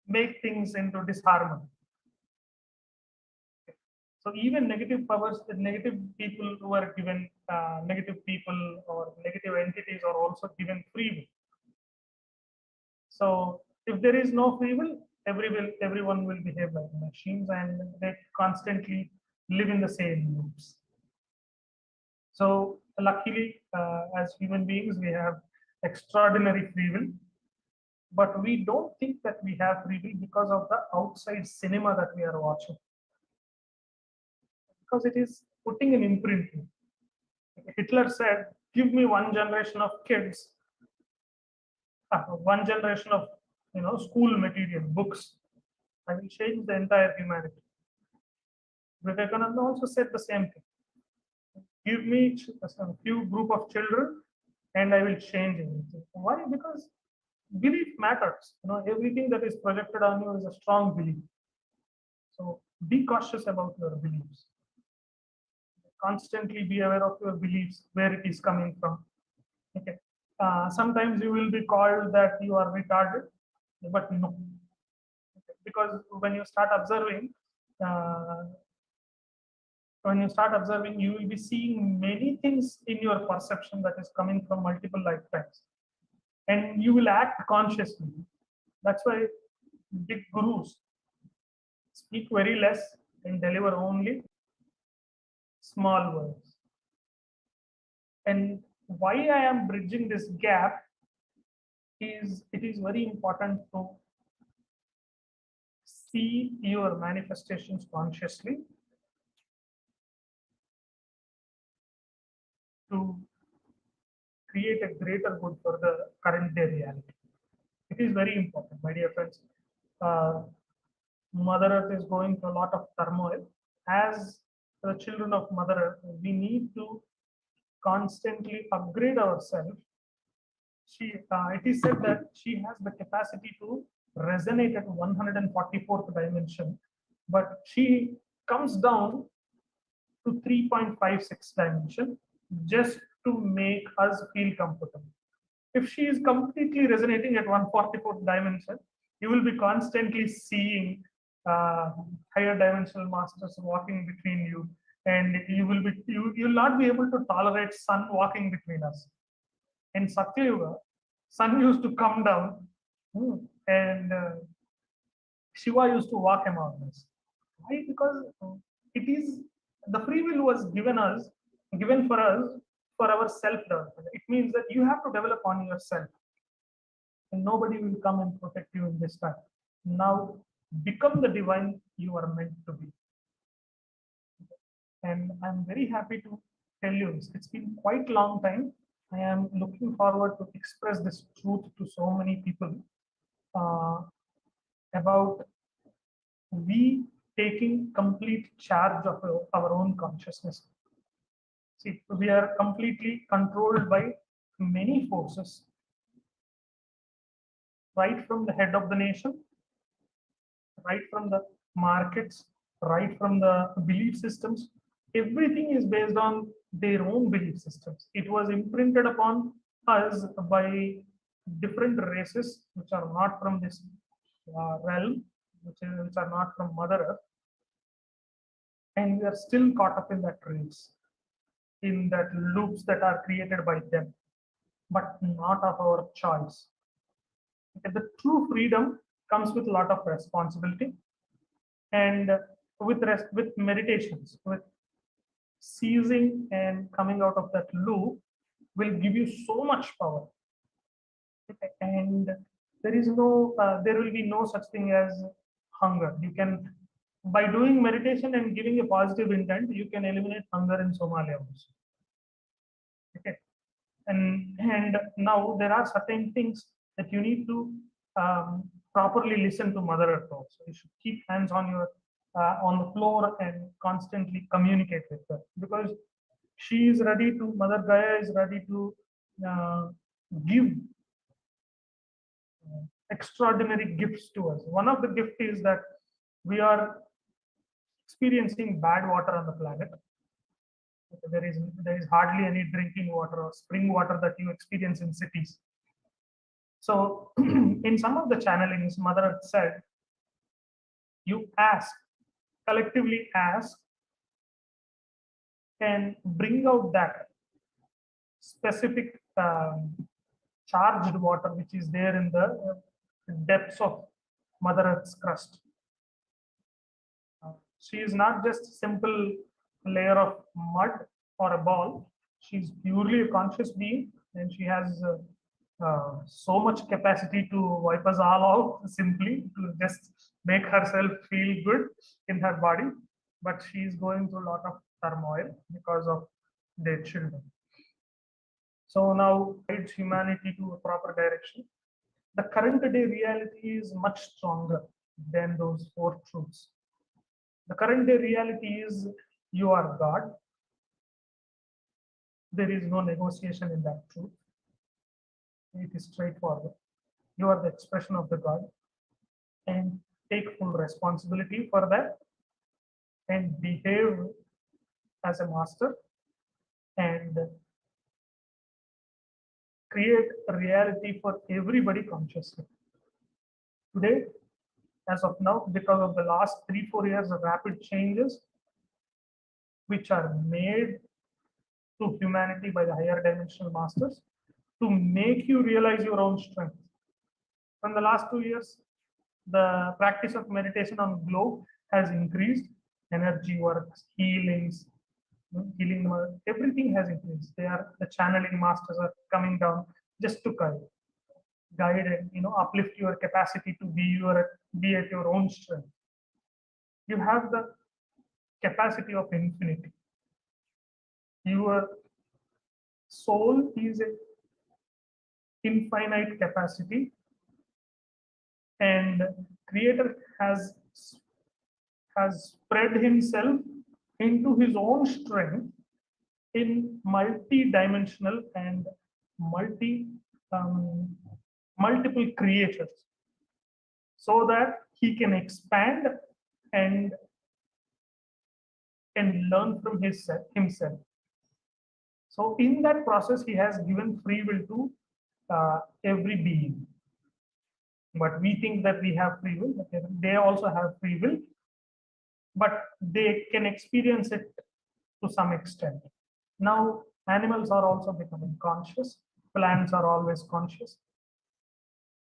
make things into disharmony. So even negative powers, the negative people who are given, negative people or negative entities are also given free will. So if there is no free will, everyone will behave like machines, and they constantly live in the same loops. So luckily, as human beings, we have extraordinary free will, but we don't think that we have free will because of the outside cinema that we are watching. Because it is putting an imprint. Hitler said, "Give me one generation of kids, one generation of school material, books. I will change the entire humanity." Vivekananda also said the same thing. Give me a few group of children, and I will change everything. Why? Because belief matters. Everything that is projected on you is a strong belief. So be cautious about your beliefs. Constantly be aware of your beliefs, where it is coming from. Okay. Sometimes you will be called that you are retarded, but no. Okay. Because when you start observing, you will be seeing many things in your perception that is coming from multiple lifetimes, and you will act consciously. That's why big gurus speak very less and deliver only small words. And why I am bridging this gap is it is very important to see your manifestations consciously to create a greater good for the current day reality. It is very important, my dear friends. Uh, Mother Earth is going through a lot of turmoil. As the children of Mother Earth, we need to constantly upgrade ourselves. It is said that she has the capacity to resonate at 144th dimension, but she comes down to 3.56 dimension just to make us feel comfortable. If she is completely resonating at 144th dimension, you will be constantly seeing higher dimensional masters walking between you, and you'll not be able to tolerate sun walking between us. In Satya Yuga, sun used to come down, and Shiva used to walk among us. Why? Because it is the free will was given for us for our self development. It means that you have to develop on yourself, and nobody will come and protect you in this time. Now, become the divine you are meant to be. And I'm very happy to tell you this. It's been quite a long time. I am looking forward to express this truth to so many people uh, about we taking complete charge of our own consciousness. See, we are completely controlled by many forces, right from the head of the nation, right from the markets, right from the belief systems. Everything is based on their own belief systems. It was imprinted upon us by different races which are not from this realm, which are not from Mother Earth, and we are still caught up in that race, in that loops that are created by them, but not of our choice. Okay, the true freedom comes with a lot of responsibility, and with meditations, with seizing and coming out of that loop will give you so much power. Okay, and there will be no such thing as hunger. You can, by doing meditation and giving a positive intent, you can eliminate hunger in Somalia also. Okay, and now there are certain things that you need to properly listen to Mother Earth also. You should keep hands on your on the floor and constantly communicate with her, because she is ready to, Mother Gaia is ready to give extraordinary gifts to us. One of the gifts is that we are experiencing bad water on the planet. There is hardly any drinking water or spring water that you experience in cities. So in some of the channelings, Mother Earth said, you ask, collectively ask, and bring out that specific charged water which is there in the depths of Mother Earth's crust. She is not just a simple layer of mud or a ball. She's purely a conscious being, and she has so much capacity to wipe us all out simply to just make herself feel good in her body. But she is going through a lot of turmoil because of their children. So now guides humanity to a proper direction. The current day reality is much stronger than those four truths. The current day reality is you are God. There is no negotiation in that truth. It is straightforward. You are the expression of the God, and take full responsibility for that and behave as a master and create a reality for everybody consciously. Today, as of now, because of the last 3-4 years of rapid changes, which are made to humanity by the higher dimensional masters to make you realize your own strength. From the last 2 years, the practice of meditation on globe has increased. Energy works, healings, healing, everything has increased. The channeling masters are coming down just to guide and uplift your capacity to be at your own strength. You have the capacity of infinity. soul is an infinite capacity, and Creator has spread himself into his own strength in multi-dimensional and multi multiple creators, so that he can expand and learn from himself. So in that process, he has given free will to every being. But we think that we have free will, but they also have free will, but they can experience it to some extent. Now, animals are also becoming conscious. Plants are always conscious.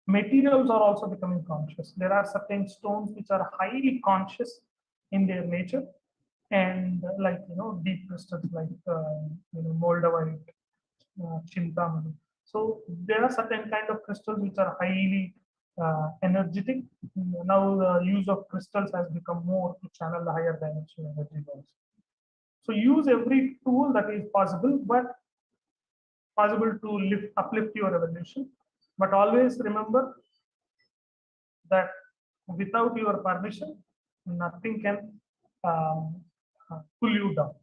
Materials are also becoming conscious. There are certain stones which are highly conscious in their nature, and like deep crystals like moldavite, chintamani. So there are certain kind of crystals which are highly energetic. Now the use of crystals has become more to channel the higher dimensional energy also. So use every tool that is possible, but possible to uplift your evolution. But always remember that without your permission, nothing can pull you down.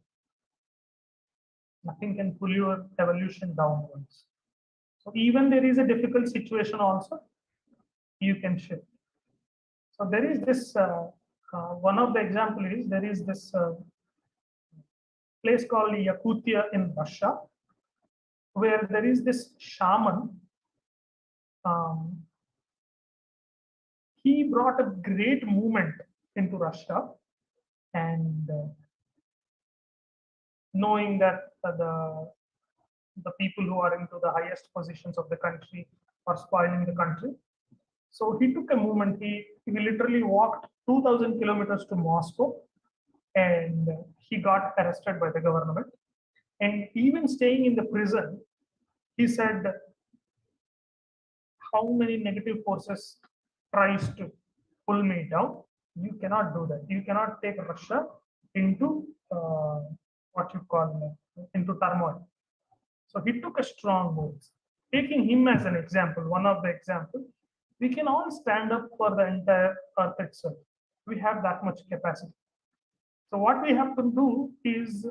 Nothing can pull your evolution downwards. So even there is a difficult situation also, you can shift. So there is this, one of the example is, there is this place called Yakutia in Russia, where there is this shaman. He brought a great movement into Russia, and knowing that the people who are into the highest positions of the country are spoiling the country. So he took a movement. He literally walked 2,000 kilometers to Moscow, and he got arrested by the government. And even staying in the prison, he said, how many negative forces tries to pull me down? You cannot do that. You cannot take Russia into what you call into turmoil. So he took a strong move. Taking him as an example, one of the examples, we can all stand up for the entire earth itself. We have that much capacity. So what we have to do is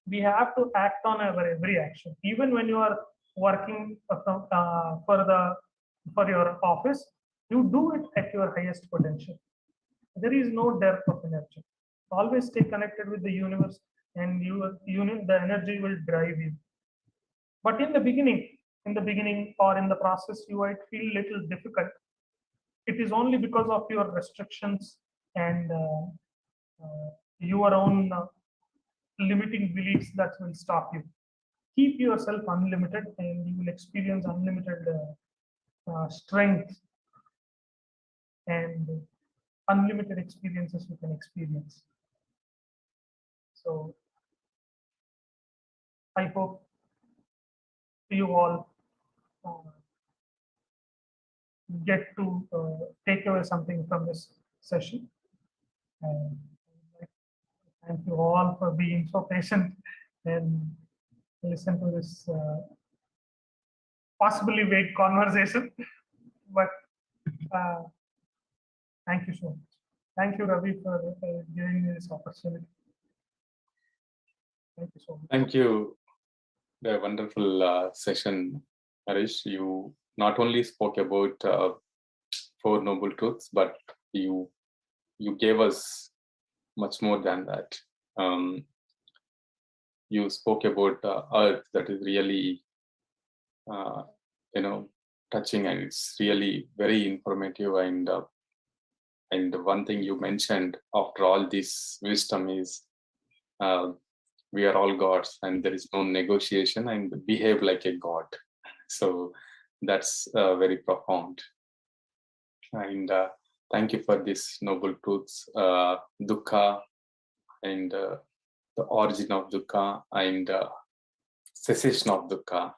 we have to act on our every action. Even when you are working for your office, you do it at your highest potential. There is no depth of energy. Always stay connected with the universe, and the energy will drive you. But in the beginning or in the process, you might feel little difficult. It is only because of your restrictions and your own limiting beliefs that will stop you. Keep yourself unlimited, and you will experience unlimited strength and unlimited experiences you can experience. So I hope you all get to take away something from this session. And thank you all for being so patient and listen to this possibly vague conversation. But thank you so much. Thank you, Ravi, for giving me this opportunity. Thank you so much. Thank you. The wonderful session, Harish. You not only spoke about 4 noble truths, but you gave us much more than that. You spoke about Earth, that is really, touching, and it's really very informative. And one thing you mentioned after all this wisdom is, we are all gods, and there is no negotiation, and behave like a god. So that's very profound. And thank you for this noble truths, dukkha, and the origin of dukkha, and cessation of dukkha,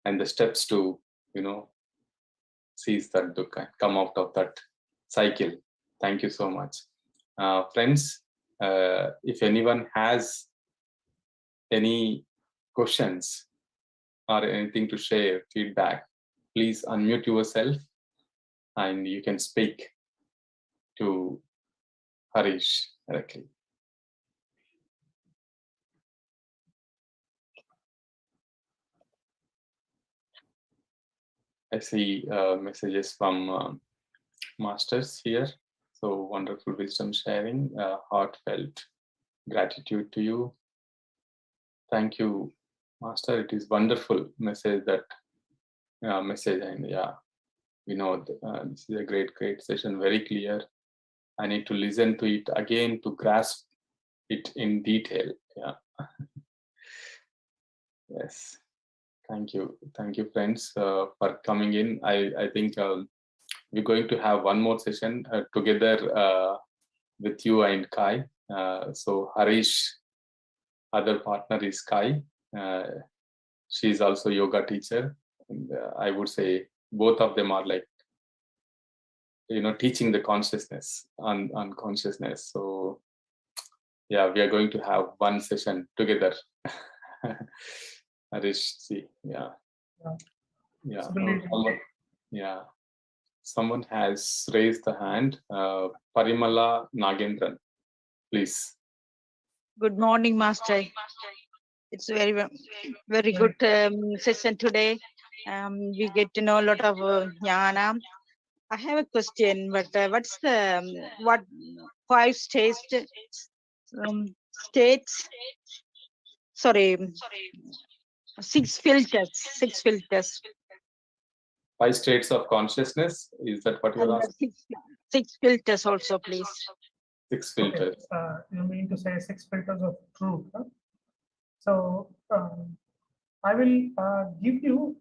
and the steps to seize that dukkha, come out of that cycle. Thank you so much. Friends, if anyone has any questions or anything to share, feedback, please unmute yourself and you can speak to Harish directly. I see messages from masters here. So wonderful wisdom sharing, heartfelt gratitude to you. Thank you, Master. It is wonderful message message, and yeah, we know this is a great session, very clear. I need to listen to it again to grasp it in detail. Yeah. Yes. Thank you, friends, for coming in. I think we're going to have one more session together with you and Kai. So Harish, other partner is Kai. She is also yoga teacher. And, I would say both of them are like, teaching the consciousness on consciousness. So yeah, we are going to have one session together. Harish, see, yeah. Yeah. Someone has raised the hand. Parimala Nagendran, please. Good morning, Master. It's very good session today. We get to know a lot of jnana. I have a question, but what's the what 5 states? Sorry, 6 filters. 6 filters. 5 states of consciousness. Is that what you're asking? 6 filters also, please. 6 filters. Okay. You mean to say 6 filters of truth? Huh? So I will give you.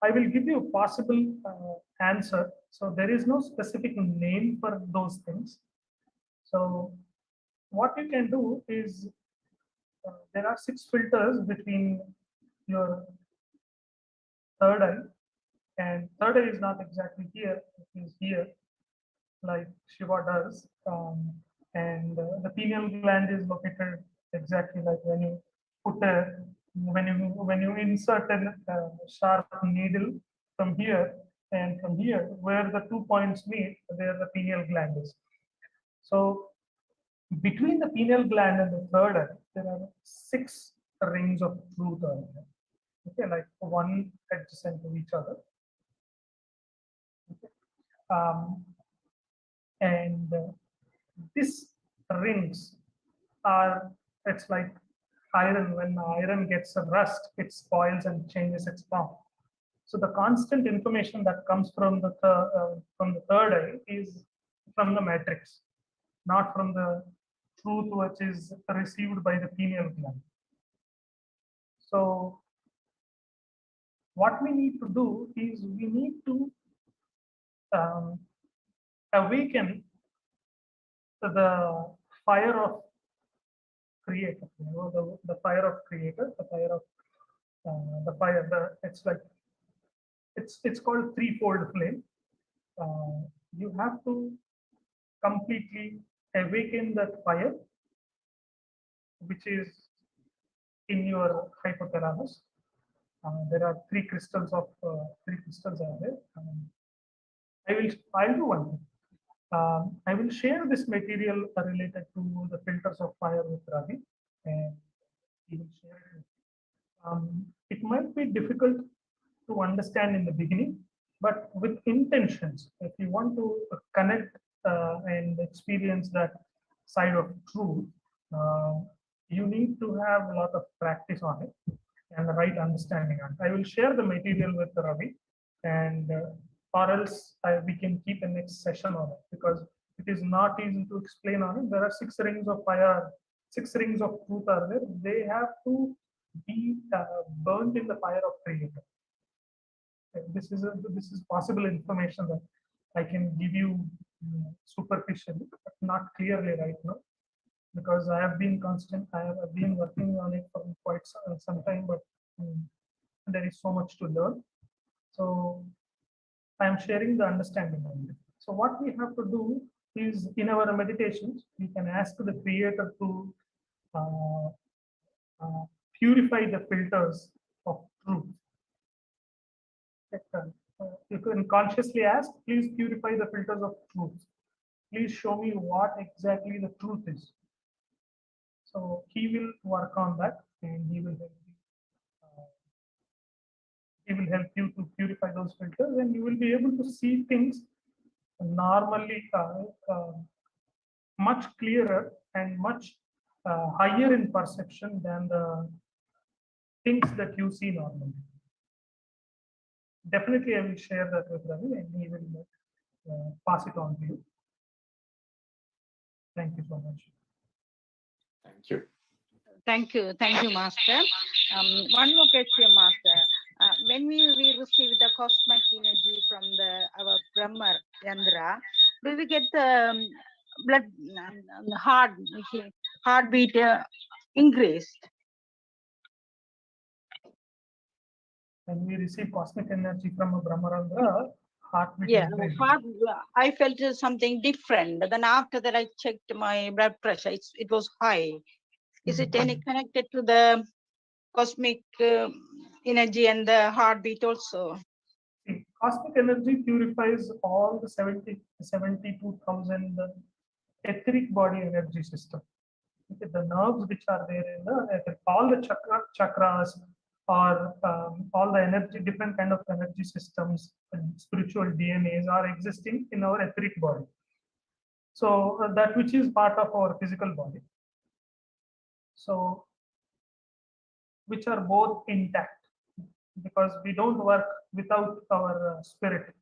I will give you a possible answer. So there is no specific name for those things. So what you can do is there are 6 filters between your third eye, and third eye is not exactly here, it is here, like Shiva does, and the pineal gland is located exactly like when you put when you insert a sharp needle from here and from here, where the 2 points meet, there the pineal gland is. So between the pineal gland and the third eye, there are 6 rings of truth. Okay, like one adjacent to each other. Okay. And these rings are, it's like iron. When iron gets rust, it spoils and changes its form. So the constant information that comes from the third eye is from the matrix, not from the truth which is received by the pineal gland. So what we need to do is we need to awaken the fire of creator, the fire of creator, the fire of it's like it's called threefold flame. You have to completely awaken that fire, which is in your hypothalamus. There are three crystals are there. I'll do one thing. I will share this material related to the filters of fire with Ravi, and he will share it. It might be difficult to understand in the beginning, but with intentions, if you want to connect and experience that side of truth, you need to have a lot of practice on it and the right understanding on it. I will share the material with Ravi, and or else we can keep a next session on it, because it is not easy to explain on it. There are 6 rings of fire, 6 rings of truth are there. They have to be burnt in the fire of creator. This is possible information that I can give you superficially, but not clearly right now, because I have been working on it for quite some time, but there is so much to learn. So I am sharing the understanding on it. So what we have to do is, in our meditations, we can ask the creator to purify the filters of truth. You can consciously ask, please purify the filters of truth. Please show me what exactly the truth is. So he will work on that, and he will help you. He will help you to purify those filters, and you will be able to see things normally much clearer and much higher in perception than the things that you see normally. Definitely, I will share that with Ravi, and he will pass it on to you. Thank you so much. Thank you. Thank you, Master. One more question, Master. When we receive the cosmic energy from our Brahma Yandra, do we get the blood heartbeat increased? When we receive cosmic energy from a Brahmarandra, heartbeat. Yeah, I felt something different. Then after that, I checked my blood pressure. It was high. Is it any connected to the cosmic energy and the heartbeat also? See, cosmic energy purifies all the 72,000 etheric body energy system. Okay, the nerves which are there in the all the chakras, or all the energy, different kind of energy systems and spiritual DNAs are existing in our etheric body. So that which is part of our physical body. So which are both intact, because we don't work without our spirit.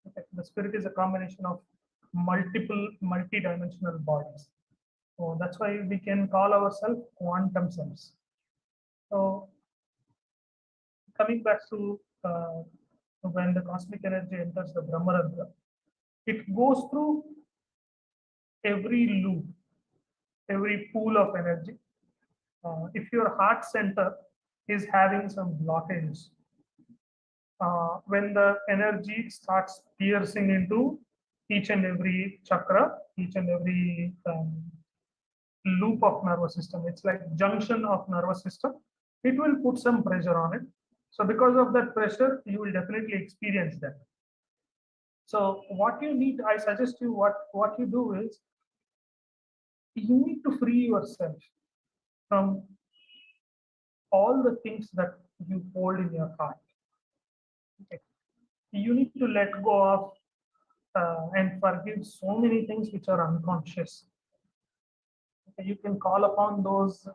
Okay. The spirit is a combination of multi-dimensional bodies. So that's why we can call ourselves quantum selves. So coming back to when the cosmic energy enters the Brahmarandra, it goes through every loop, every pool of energy. If your heart center is having some blockages, when the energy starts piercing into each and every chakra, each and every loop of nervous system, it's like junction of nervous system, it will put some pressure on it. So because of that pressure, you will definitely experience that. So what you need, I suggest you, what you do is, you need to free yourself from all the things that you hold in your heart. Okay. You need to let go of and forgive so many things which are unconscious. Okay. You can call upon those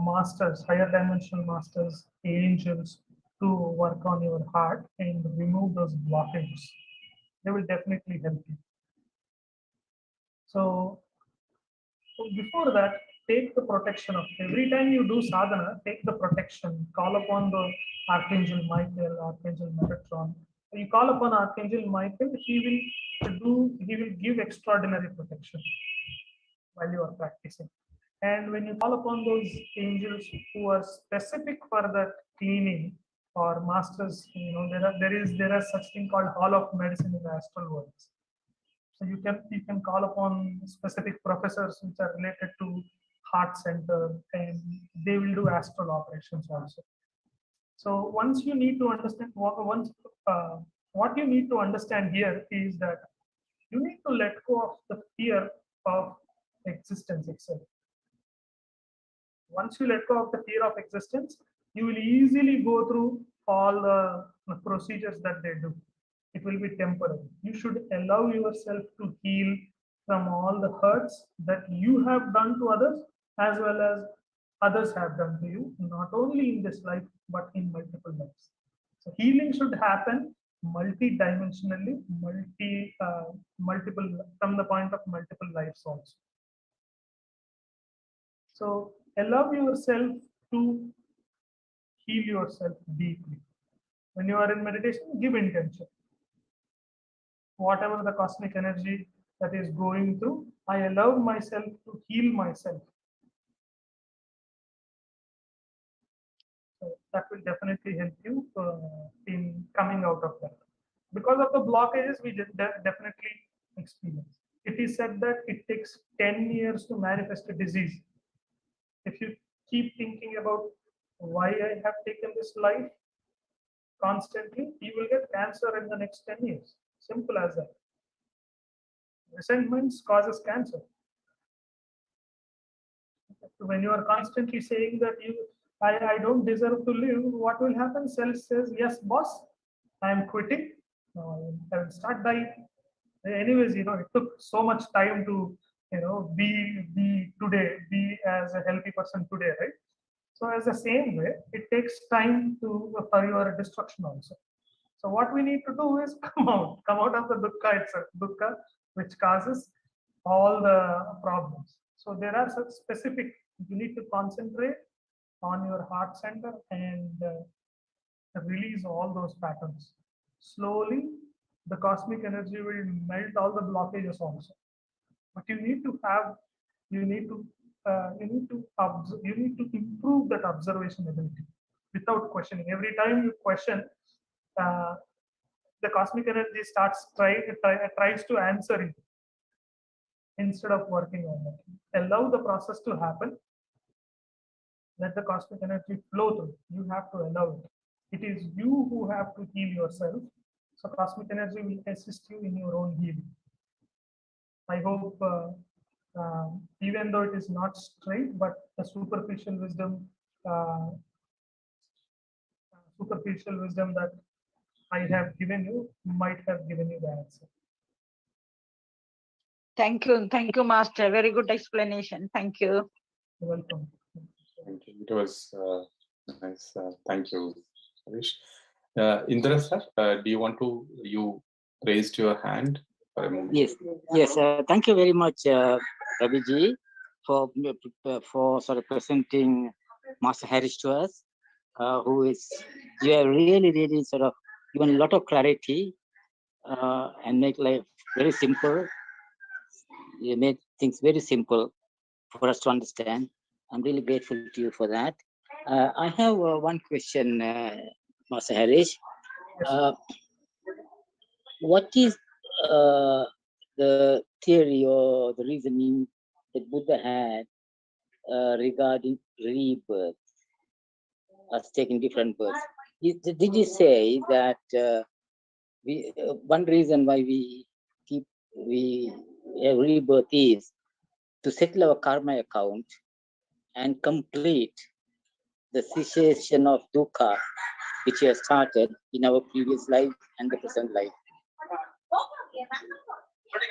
masters, higher dimensional masters, angels, to work on your heart and remove those blockages. They will definitely help you. So before that, take the protection of, every time you do sadhana, take the protection, call upon the Archangel Michael, Archangel Metatron. You call upon Archangel Michael, he will give extraordinary protection while you are practicing. And when you call upon those angels who are specific for the cleaning, or masters, there are such thing called Hall of Medicine in the astral worlds. So you can call upon specific professors which are related to heart center, and they will do astral operations also. So once you need to understand, what you need to understand here is that you need to let go of the fear of existence itself. Once you let go of the fear of existence, you will easily go through all the procedures that they do. It will be temporary. You should allow yourself to heal from all the hurts that you have done to others, as well as others have done to you, not only in this life, but in multiple lives. So healing should happen multi-dimensionally, multiple, from the point of multiple lives also. So allow yourself to heal yourself deeply. When you are in meditation, give intention. Whatever the cosmic energy that is going through, I allow myself to heal myself. So that will definitely help you in coming out of that. Because of the blockages, we definitely experience. It is said that it takes 10 years to manifest a disease. If you keep thinking about why I have taken this life constantly, you will get cancer in the next 10 years. Simple as that. Resentment causes cancer. When you are constantly saying that I don't deserve to live, what will happen? Cell says, yes, boss, I am quitting. I will start dying. Anyways, it took so much time to, be today, be as a healthy person today, right? So as the same way, it takes time for your destruction also. So what we need to do is come out of the dukkha itself, dukkha, which causes all the problems. So there are such specific, you need to concentrate on your heart center and release all those patterns. Slowly, the cosmic energy will melt all the blockages also. But you need to have, you need to you need to improve that observation ability without questioning. Every time you question, uh, the cosmic energy tries to answer it instead of working on it. Allow the process to happen. Let the cosmic energy flow through. You have to allow it. It is you who have to heal yourself. So cosmic energy will assist you in your own healing. I hope, even though it is not straight, but the uh, superficial wisdom that I have given you might have given you the answer. Thank you, Master. Very good explanation. Thank you. You're welcome. Thank you. It was nice. Thank you, Harish. Indra sir, do you want to? You raised your hand for a moment. Yes. Thank you very much, Raviji, for sort of presenting Master Harish to us, who is you have really sort of given a lot of clarity and make life very simple. You made things very simple for us to understand. I'm really grateful to you for that. I have one question, Master Harish. What is the theory or the reasoning that Buddha had regarding rebirth, us taking different births? Did you say that one reason why we have rebirth is to settle our karma account and complete the cessation of dukkha which has started in our previous life and the present life?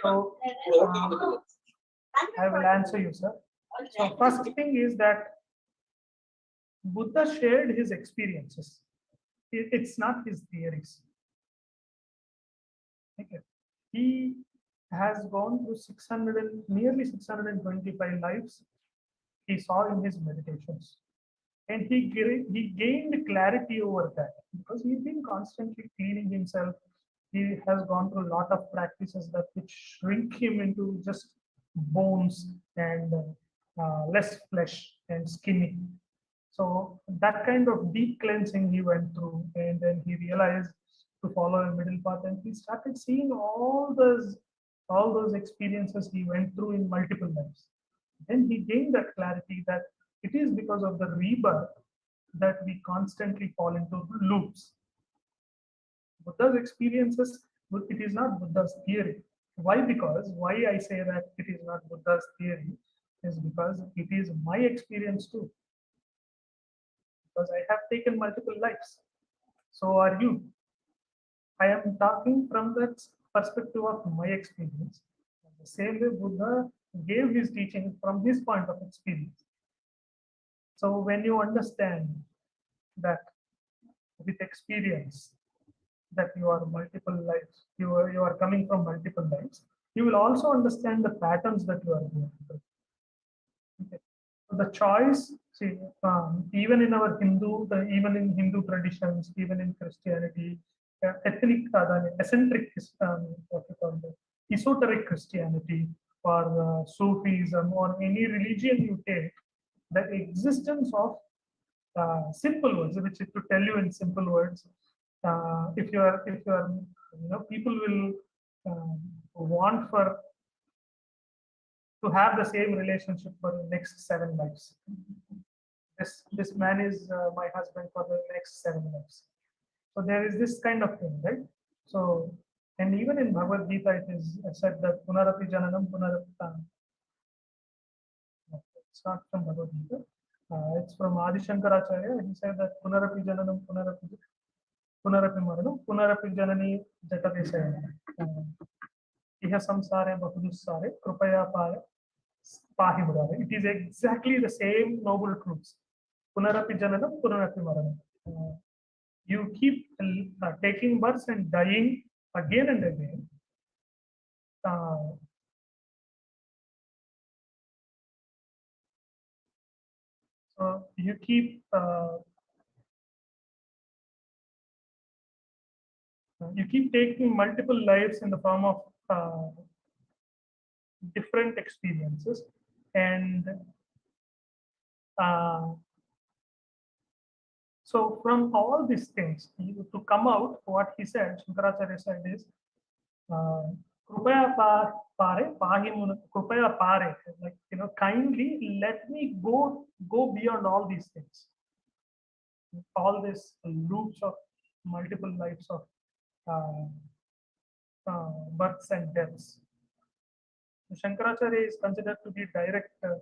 So, I will answer you, sir. So first thing is that Buddha shared his experiences. It's not his theories. Okay. He has gone through nearly 625 lives he saw in his meditations. And he gained clarity over that because he's been constantly cleaning himself. He has gone through a lot of practices that which shrink him into just bones and less flesh and skinny. So that kind of deep cleansing he went through, and then he realized to follow a middle path, and he started seeing all those experiences he went through in multiple lives. Then he gained that clarity that it is because of the rebirth that we constantly fall into loops. Buddha's experiences, it is not Buddha's theory. Why? Because why I say that it is not Buddha's theory is because it is my experience too. Because I have taken multiple lives. So are you. I am talking from the perspective of my experience. The same way Buddha gave his teaching from his point of experience. So when you understand that with experience that you are multiple lives, you are coming from multiple lives, you will also understand the patterns that you are doing. Okay. So the choice, see, even in our even in Hindu traditions, even in Christianity, eccentric, what you call it, esoteric Christianity or Sufism or any religion you take, the existence of simple words, which to tell you in simple words, if you are, people will want for to have the same relationship for the next 7 lives. this man is my husband for the next 7 years. So there is this kind of thing, right? So, and even in Bhagavad Gita, it is said that Punarapi Jananam Punarapi. It's not from Bhagavad Gita. It's from Adi Shankaracharya. He said that Punarapi Jananam Punarapi Maranam Punarapi Janani Jatave Sayana. Iha samsare bahudusare krupaya paya pahi murare. It is exactly the same noble truths. Punarapi Jananam Punarapi Maranam. You keep taking births and dying again and again. So you keep taking multiple lives in the form of different experiences, and so from all these things, to come out, what he said, Shankaracharya said is, Krupaya pare, Krupaya pare, like, kindly let me go beyond all these things, all these loops of multiple lives of births and deaths. Shankaracharya is considered to be direct birth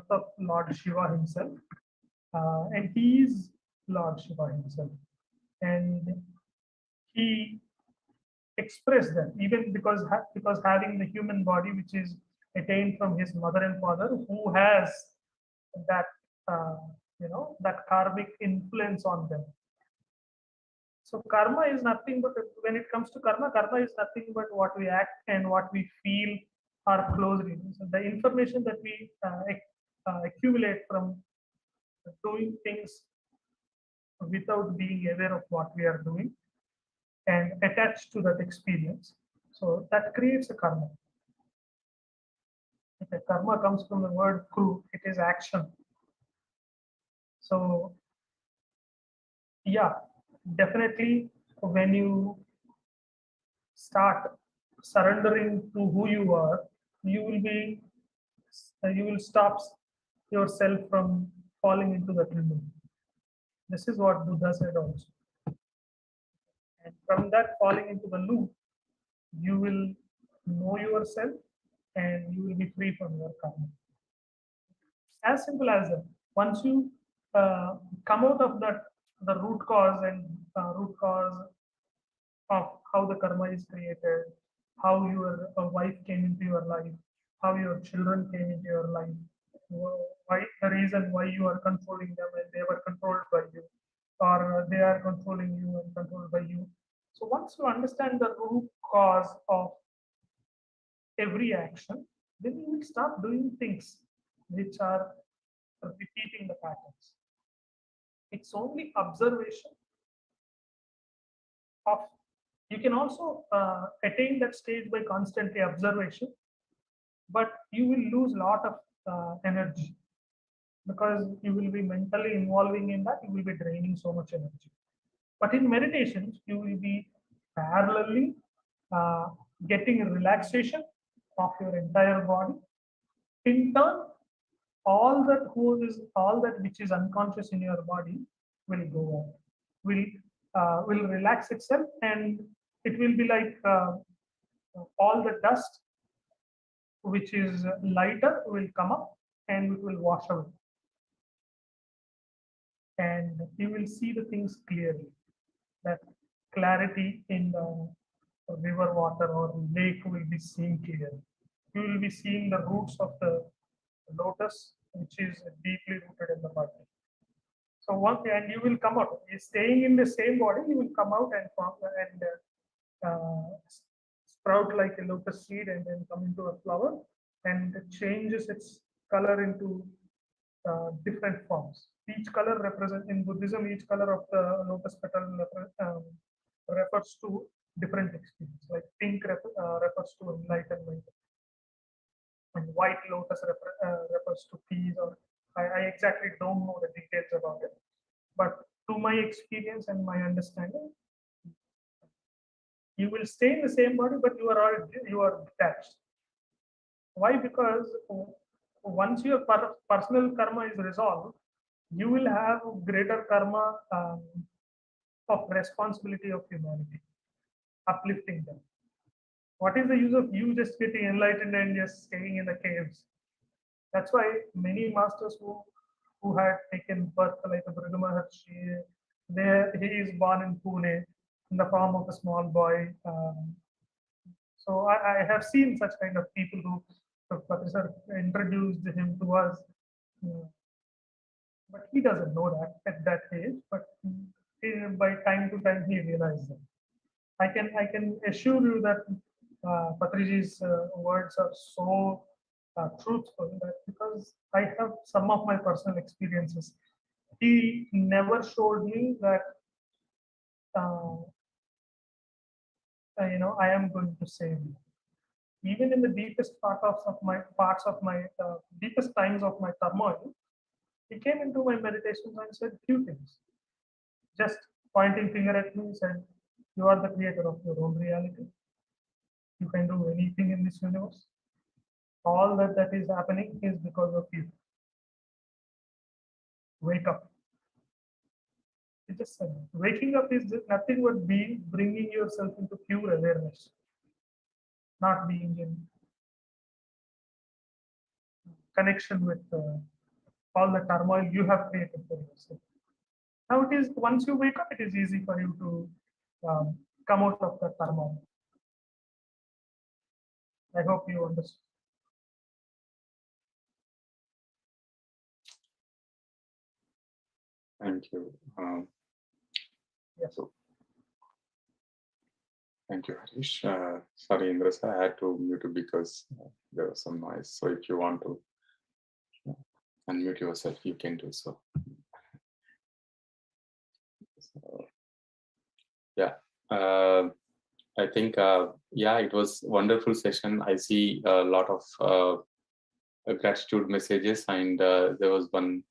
of Lord Shiva himself, and he is Lord Shiva himself, and he expressed that even because having the human body which is attained from his mother and father, who has that that karmic influence on them. So karma is nothing but, when it comes to karma is nothing but what we act and what we feel are closely. So the information that we accumulate from doing things without being aware of what we are doing and attached to that experience. So that creates a karma. If a karma comes from the word kru, it is action. So yeah, definitely when you start surrendering to who you are, you will stop yourself from falling into that loop. This is what Buddha said also. And from that falling into the loop, you will know yourself and you will be free from your karma. As simple as that. Once you come out of that, the root cause of how the karma is created, how your wife came into your life, how your children came into your life, why the reason why you are controlling them and they were controlled by you, or they are controlling you and controlled by you. So once you understand the root cause of every action, then you will start doing things which are repeating the patterns. It's only observation of, you can also attain that stage by constantly observation, but you will lose a lot of energy because you will be mentally involving in that, you will be draining so much energy. But in meditations, you will be parallelly getting a relaxation of your entire body. In turn, all that which is unconscious in your body will go out, will relax itself, and it will be like all the dust which is lighter will come up and it will wash away, and you will see the things clearly. That clarity in the river water or lake will be seen clearly. You will be seeing the roots of the lotus, which is deeply rooted in the body. So and you will come out. Staying in the same body, you will come out and sprout like a lotus seed and then come into a flower, and it changes its color into different forms. Each color represents, in Buddhism, each color of the lotus petal refers to different experience. Like pink refers to enlightenment, and white lotus refers to peace. Or I exactly don't know the details about it, but to my experience and my understanding, you will stay in the same body, but you are detached. Why? Because once your personal karma is resolved, you will have greater karma of responsibility of humanity, uplifting them. What is the use of you just getting enlightened and just staying in the caves? That's why many masters who had taken birth like Bhrigu Maharshi, he is born in Pune in the form of a small boy. So I have seen such kind of people who the professor introduced him to us, but he doesn't know that at that age. But by time to time he realizes that. I can assure you that Patriji's words are so truthful that because I have some of my personal experiences, he never showed me that uh, I am going to save you. Even in the deepest parts of my deepest times of my turmoil, he came into my meditations and said few things. Just pointing finger at me, said, "You are the creator of your own reality. You can do anything in this universe. All that is happening is because of you. Wake up." It just said, waking up is nothing but bringing yourself into pure awareness, not being in connection with all the turmoil you have created for yourself. Now it is once you wake up, it is easy for you to come out of the turmoil. I hope you understand. Thank you. Yes. So, thank you, Harish. Sorry, Indra, sir, I had to mute you because there was some noise. So if you want to unmute yourself, you can do so. So yeah, I think, yeah, it was a wonderful session. I see a lot of gratitude messages, and there was one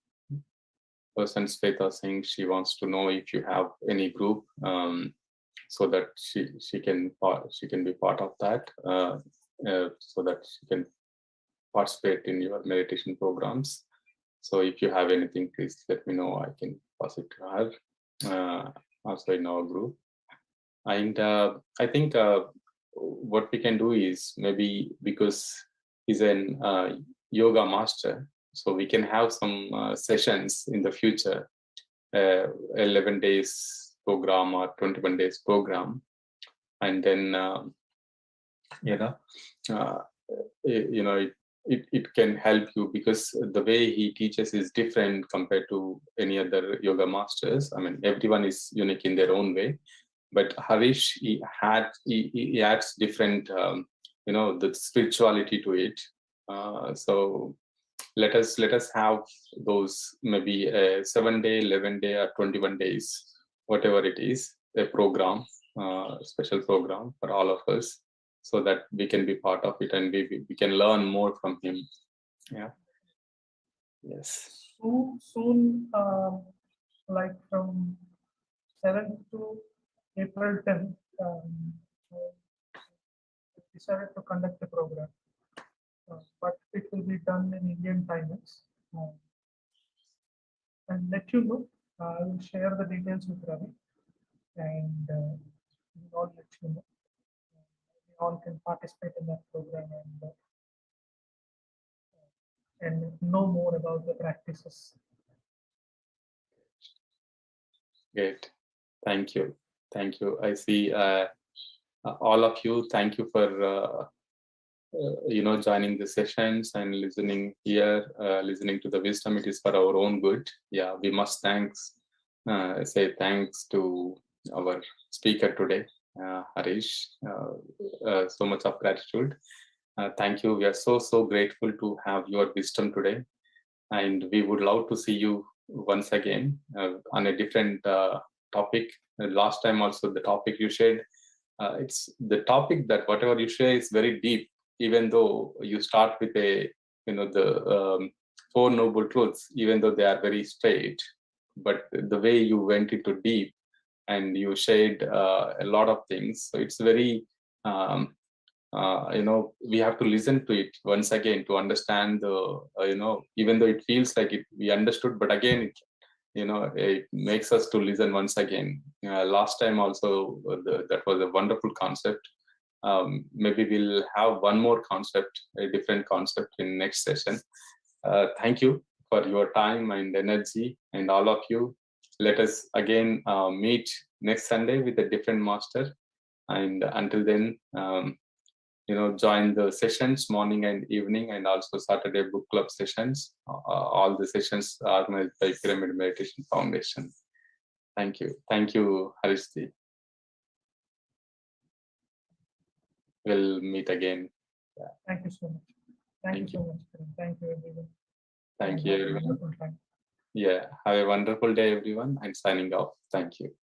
person, Sveta, saying she wants to know if you have any group, so that she can be part of that, so that she can participate in your meditation programs. So if you have anything, please let me know. I can pass it to her, also in our group. And I think what we can do is maybe, because he's an yoga master, so we can have some sessions in the future, 11 days program or 21 days program, and then it can help you, because the way he teaches is different compared to any other yoga masters. I mean, everyone is unique in their own way, but Harish, he adds different the spirituality to it. So let us have those, maybe a 7-day, 11-day, or 21 days, whatever it is, a program, special program for all of us, so that we can be part of it and we can learn more from him. Yeah. Yes. Soon, like from 7th to April 10th, I decided to conduct the program, but it will be done in Indian timings. And let you know, I will share the details with Ravi, and we'll all let you know. We all can participate in that program and know more about the practices. Great. Thank you. Thank you. I see all of you. Thank you for joining the sessions and listening here, listening to the wisdom. It is for our own good. Yeah, we must say thanks to our speaker today, Harish. So much of gratitude. Thank you. We are so grateful to have your wisdom today, and we would love to see you once again on a different topic. Last time also, the topic you shared, it's the topic that whatever you share is very deep, even though you start with the Four Noble Truths, even though they are very straight, but the way you went into deep and you shared a lot of things, so it's very we have to listen to it once again to understand the, even though it feels like we understood, but again, it makes us to listen once again. Last time also, that was a wonderful concept. Maybe we'll have one more concept, a different concept in next session. Thank you for your time and energy, and all of you. Let us again meet next Sunday with a different master. And until then, join the sessions morning and evening, and also Saturday book club sessions. All the sessions are organized by Pyramid Meditation Foundation. Thank you. Thank you, Harish. We'll meet again. Thank you so much. Thank you so much. Thank you, everyone. Thank And you, have a everyone. wonderful time. Yeah, have a wonderful day, everyone. I'm signing off. Thank you.